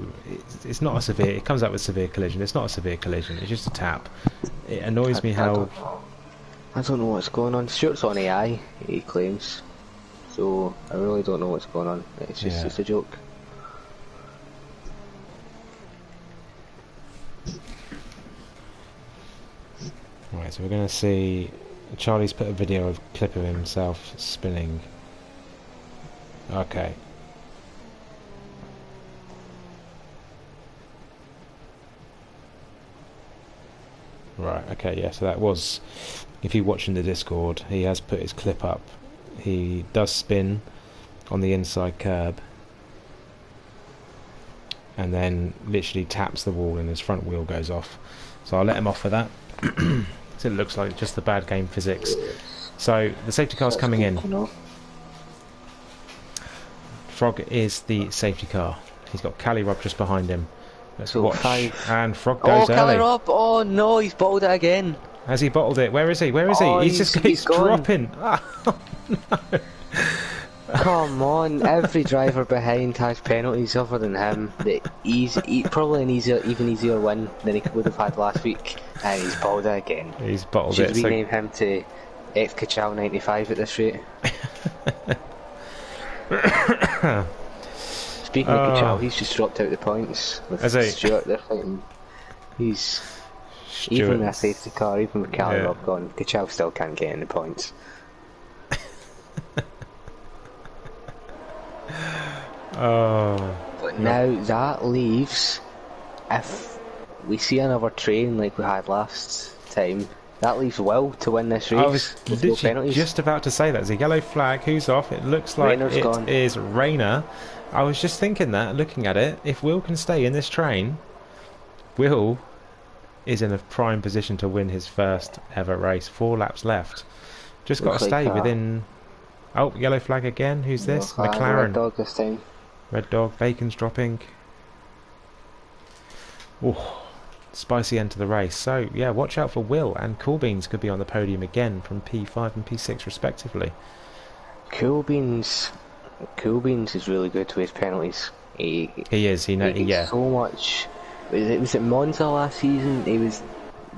It's not a severe... It comes out with severe collision. It's not a severe collision. It's just a tap. It annoys me how... I don't know what's going on. Stuart's on AI, he claims. So I really don't know what's going on. It's just it's a joke. Right, so we're going to see... Charlie's put a clip of himself spinning. Okay. Right, okay, yeah, so that was... If you're watching the Discord, he has put his clip up. He does spin on the inside curb. And then literally taps the wall and his front wheel goes off. So I'll let him off for that. So it looks like just the bad game physics. So the safety car's coming in. Frog is the safety car. He's got Calirob just behind him. Let's watch. And Frog goes early. Calirob! Oh no, he's bottled it again. Has he bottled it? Where is he? Where is he? He's just dropping. Oh, no. Come on, every driver behind has penalties other than him. Probably an even easier win than he would have had last week, and he's bottled it again. He's bottled Should it. Should rename him to F Kachal 95 at this rate. Speaking of Kachal, he's just dropped out the points with Stewart. They're fighting. He's even with a safety car, even with Cali Rob gone, Kachal still can't get in the points. But now that leaves, if we see another train like we had last time, that leaves Will to win this race. I was literally just about to say that. There's a yellow flag. Who's off? It looks like it is Rayner. I was just thinking that, looking at it, if Will can stay in this train, Will is in a prime position to win his first ever race. 4 laps left. Just got to stay within... Oh, yellow flag again. Who's this? McLaren. Red Dog this time. Red Dog. Bacon's dropping. Oh, spicy end to the race. So, yeah, watch out for Will. And Cool Beans could be on the podium again from P5 and P6 respectively. Cool Beans is really good to his penalties. He is. He gets so much. Was it Monza last season? He was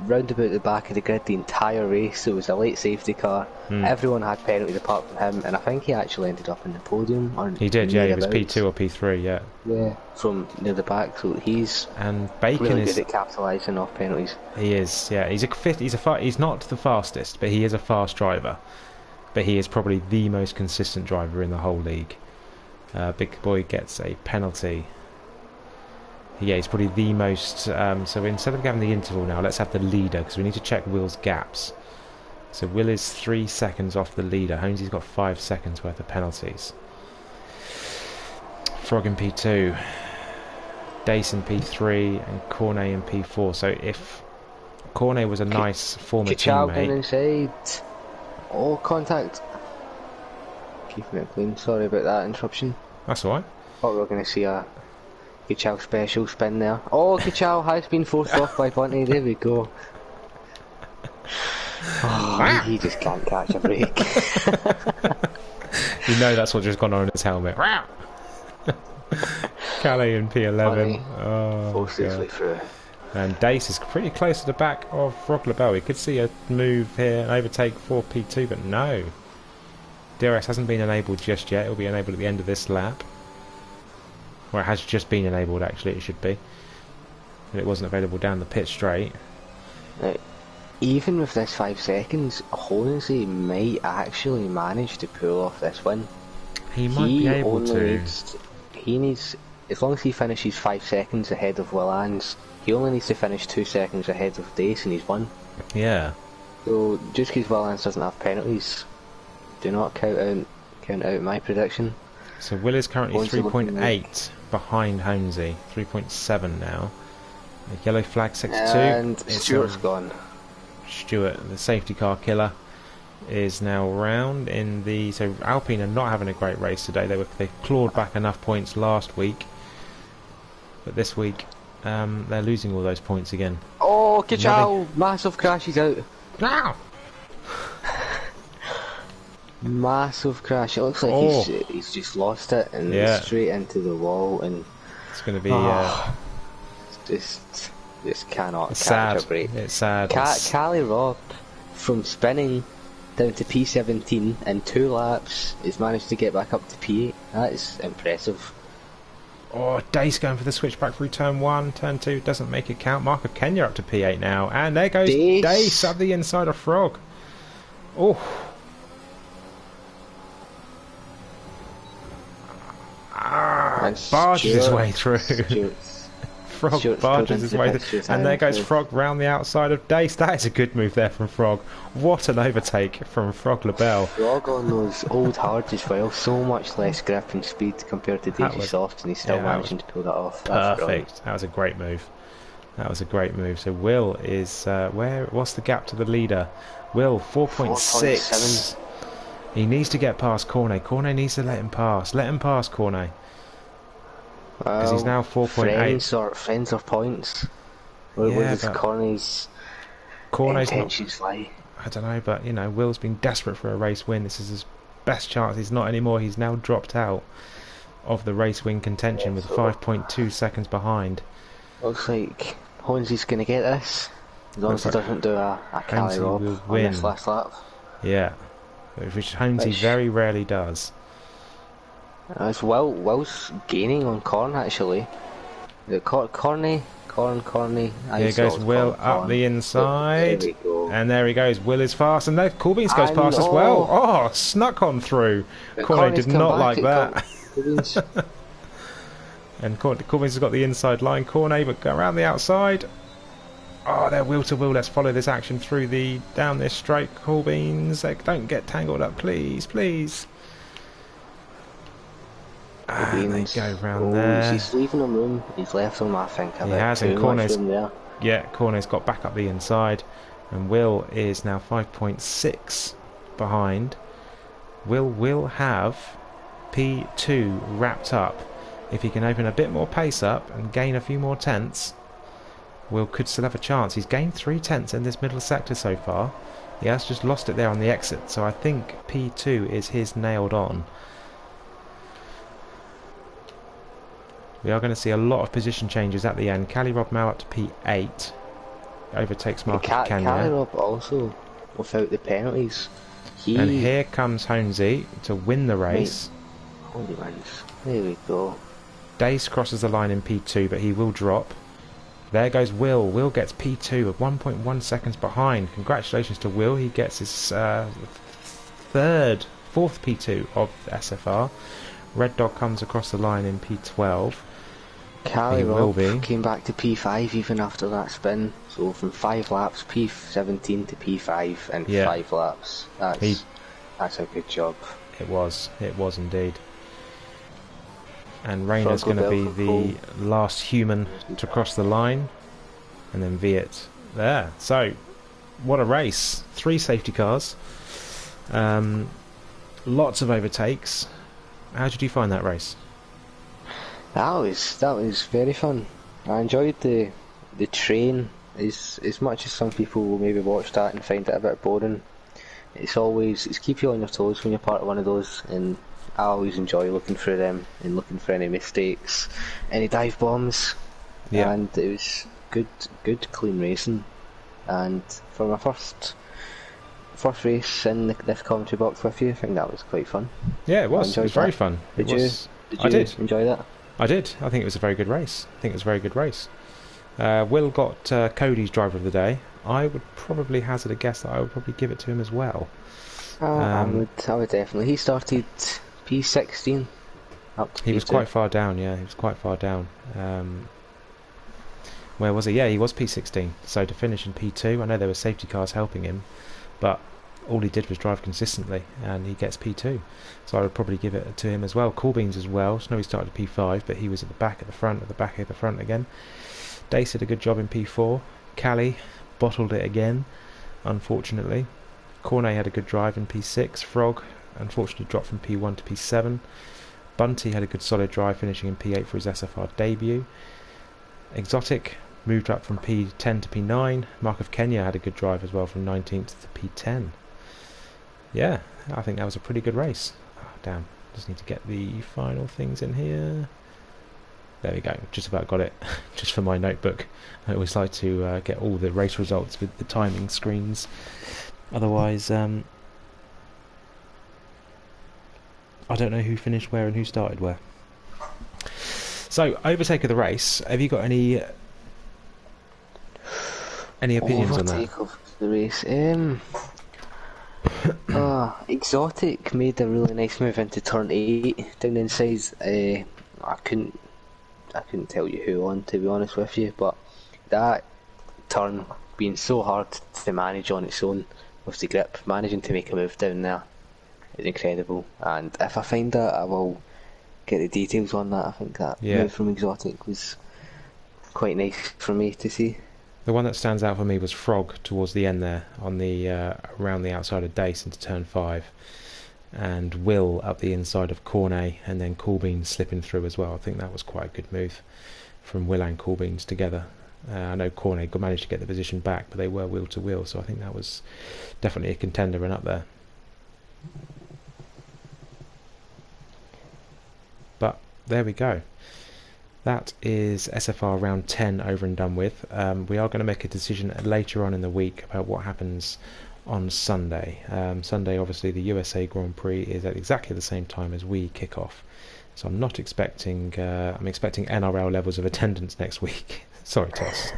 round about the back of the grid the entire race. It was a late safety car. Everyone had penalties apart from him, and I think he actually ended up in the podium. He did, yeah. He was P2 or P3, yeah. Yeah, from near the back. So he's Bacon really good at capitalising off penalties. He is, yeah. He's not the fastest, but he is a fast driver. But he is probably the most consistent driver in the whole league. Big Boy gets a penalty. Yeah, he's probably the most... so instead of having the interval now, let's have the leader, because we need to check Will's gaps. So Will is 3 seconds off the leader. Holmesy's got 5 seconds worth of penalties. Frog in P2. Dace in P3 and Cornet in P4. So if Cornet was a nice former teammate... inside. Oh, contact. Keeping it clean. Sorry about that interruption. That's alright. Thought we were going to see a Kachal special spin there. Oh, Kachal has been forced off by Bunty. There we go. Oh, he just can't catch a break. You know that's what just gone on in his helmet. Calais in P11. Forced his way through. And Dace is pretty close to the back of Frog Labelle. We could see a move here and overtake for P2, but no. DRS hasn't been enabled just yet. It will be enabled at the end of this lap. Or it has just been enabled, actually, it should be. And it wasn't available down the pit straight. Even with this 5 seconds, Hornsey might actually manage to pull off this win. He might be able to. He needs, as long as he finishes 5 seconds ahead of Willans, he only needs to finish 2 seconds ahead of Dace and he's won. Yeah. So just because Willans doesn't have penalties, do not count out my prediction. So Will is currently 3.8 behind Holmesy, 3.7 now. The yellow flag 6-2. And Stewart's gone. Stewart, the safety car killer, is now round in the... So Alpine are not having a great race today. They clawed back enough points last week, but this week they're losing all those points again. Oh, Kachal! Massive crash, he's out. Now. Massive crash. It looks like he's just lost it and straight into the wall, and it's going to be just cannot catch sad. A break. It's sad. Cali Rob, from spinning down to P17 in 2 laps, has managed to get back up to P8. That is impressive. Oh, Dace going for the switch back through turn 1, turn 2 doesn't make it count. Mark of Kenya up to P8 now, and there goes Dace up the inside of Frog. Oh. Barges his way through. Frog barges his way through, and there goes Frog round the outside of Dace. That is a good move there from Frog. What an overtake from Frog Labelle. Frog on those old hards as well, so much less grip and speed compared to Daisy Softs, and he's still managing to pull that off. That's perfect. Brilliant. That was a great move. That was a great move. So Will is what's the gap to the leader? Will 4.6. He needs to get past Cornet. Cornet needs to let him pass. Let him pass, Cornet. Because he's now 4.8. Friends or points? Where does Cornet's intentions lie? I don't know, but you know, Will's been desperate for a race win. This is his best chance. He's not anymore. He's now dropped out of the race win contention with 5.2 seconds behind. Looks like Honzi's going to get this. As long as he Looks like doesn't do a Cali Honzi Rob will on win. this last lap. Yeah, which Holmesy very rarely does. It's Will's gaining on Corn actually. Corny. Here goes Will up the inside. There we go. And there he goes. Will is fast, and there Corbins goes past as well. Oh, snuck on through. Corny did not like that. And Corbins has got the inside line. Cornet, but go around the outside. Oh, they're wheel to wheel. Let's follow this action through down this straight. Corbins, don't get tangled up, please, please. And they go round there. He's leaving him room. He's left him, I think. He has, and Cornet's got back up the inside, and Will is now 5.6 behind. Will have P2 wrapped up. If he can open a bit more pace up and gain a few more tenths, Will could still have a chance. He's gained 3 tenths in this middle sector so far. He has just lost it there on the exit, so I think P2 is his nailed on. We are going to see a lot of position changes at the end. Cali Rob now up to P8. Overtakes Marcus Kenya. Cali Rob also, without the penalties. And here comes Holmesy to win the race. Holy wins. There we go. Dace crosses the line in P2, but he will drop. There goes Will. Will gets P2 of 1.1 seconds behind. Congratulations to Will. He gets his fourth P2 of SFR. Red Dog comes across the line in P12. Cali Rob came back to P5 even after that spin. So from 5 laps, P17 to P5 and 5 laps. That's a good job. It was indeed. And Rayner's going to be the last human to cross the line, and then Viet there. So, what a race! 3 safety cars, lots of overtakes. How did you find that race? That was very fun. I enjoyed the train as much as some people will maybe watch that and find it a bit boring. It's keep you on your toes when you're part of one of those, and I always enjoy looking through them and looking for any mistakes, any dive bombs. And it was good clean racing. And for my first race in this commentary box with you, I think that was quite fun. Yeah, it was. It was very fun. Did you enjoy that? I did. I think it was a very good race. Will got Cody's driver of the day. I would probably hazard a guess that I would probably give it to him as well. I would definitely. He started P16 up to P2. He was quite far down, he was quite far down. Where was he? Yeah, he was P16. So to finish in P2, I know there were safety cars helping him, but all he did was drive consistently, and he gets P2. So I would probably give it to him as well. Corbins as well. So no, he started at P5, but he was at the back, at the front again. Dace did a good job in P4. Cali bottled it again, unfortunately. Cornet had a good drive in P6. Frog unfortunately dropped from P1 to P7. Bunty had a good solid drive, finishing in P8 for his SFR debut. Exotic moved up from P10 to P9. Mark of Kenya had a good drive as well, from 19th to P10. Yeah, I think that was a pretty good race. Oh, damn, just need to get the final things in here. There we go, just about got it. Just for my notebook. I always like to get all the race results with the timing screens. Otherwise, I don't know who finished where and who started where. So, overtake of the race. Have you got any opinions on that? Overtake of the race. Exotic made a really nice move into turn 8 down the inside. I couldn't tell you who on, to be honest with you, but that turn being so hard to manage on its own with the grip, managing to make a move down there is incredible. And if I find that, I will get the details on that. I think that move from Exotic was quite nice for me to see. The one that stands out for me was Frog towards the end there, on the around the outside of Dace into turn 5, and Will up the inside of Cornet, and then Corbins slipping through as well. I think that was quite a good move from Will and Corbins together. I know Cornet managed to get the position back, but they were wheel to wheel, so I think that was definitely a contender and up there. there we go. That is SFR round 10 over and done with. We are going to make a decision later on in the week about what happens on Sunday. Sunday, obviously, the USA Grand Prix is at exactly the same time as we kick off. So I'm not expecting. I'm expecting NRL levels of attendance next week. Sorry, Toss.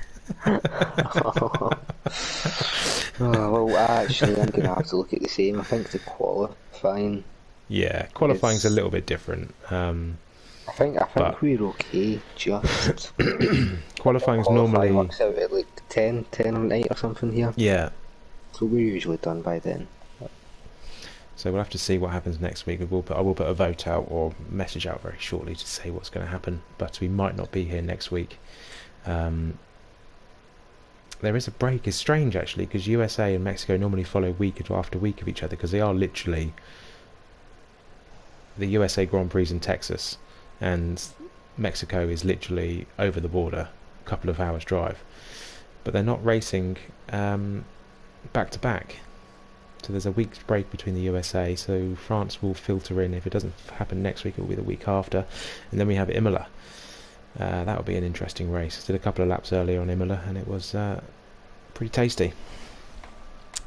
Well, actually, I'm going to have to look at the same. I think the qualifying. Yeah, qualifying's a little bit different. I think we're okay. Just Qualifying's qualifying normally works out at like 10 or 8 or something here. Yeah. So we're usually done by then. So we'll have to see what happens next week. I will put a vote out or message out very shortly to say what's going to happen. But we might not be here next week. There is a break. It's strange actually because USA and Mexico normally follow week after week of each other because they are literally the USA Grand Prix in Texas and Mexico is literally over the border, a couple of hours drive. But they're not racing back to back. So there's a week's break between the USA, so France will filter in. If it doesn't happen next week, it will be the week after. And then we have Imola. That will be an interesting race. I did a couple of laps earlier on Imola, and it was pretty tasty.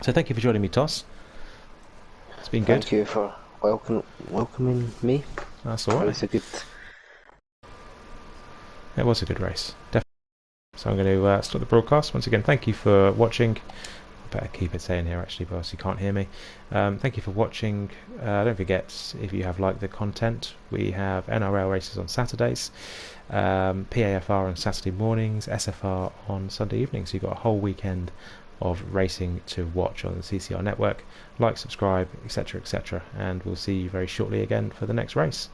So thank you for joining me, Toss. It's been good. Thank you for welcoming me. That's all right. It was a good race, definitely. So I'm going to stop the broadcast. Once again, thank you for watching. Better keep it saying here actually, because you can't hear me. Thank you for watching. Don't forget, if you have liked the content, we have NRL races on Saturdays, PAFR on Saturday mornings, SFR on Sunday evenings. So you've got a whole weekend of racing to watch on the CCR network. Like, subscribe, etc., etc., and we'll see you very shortly again for the next race.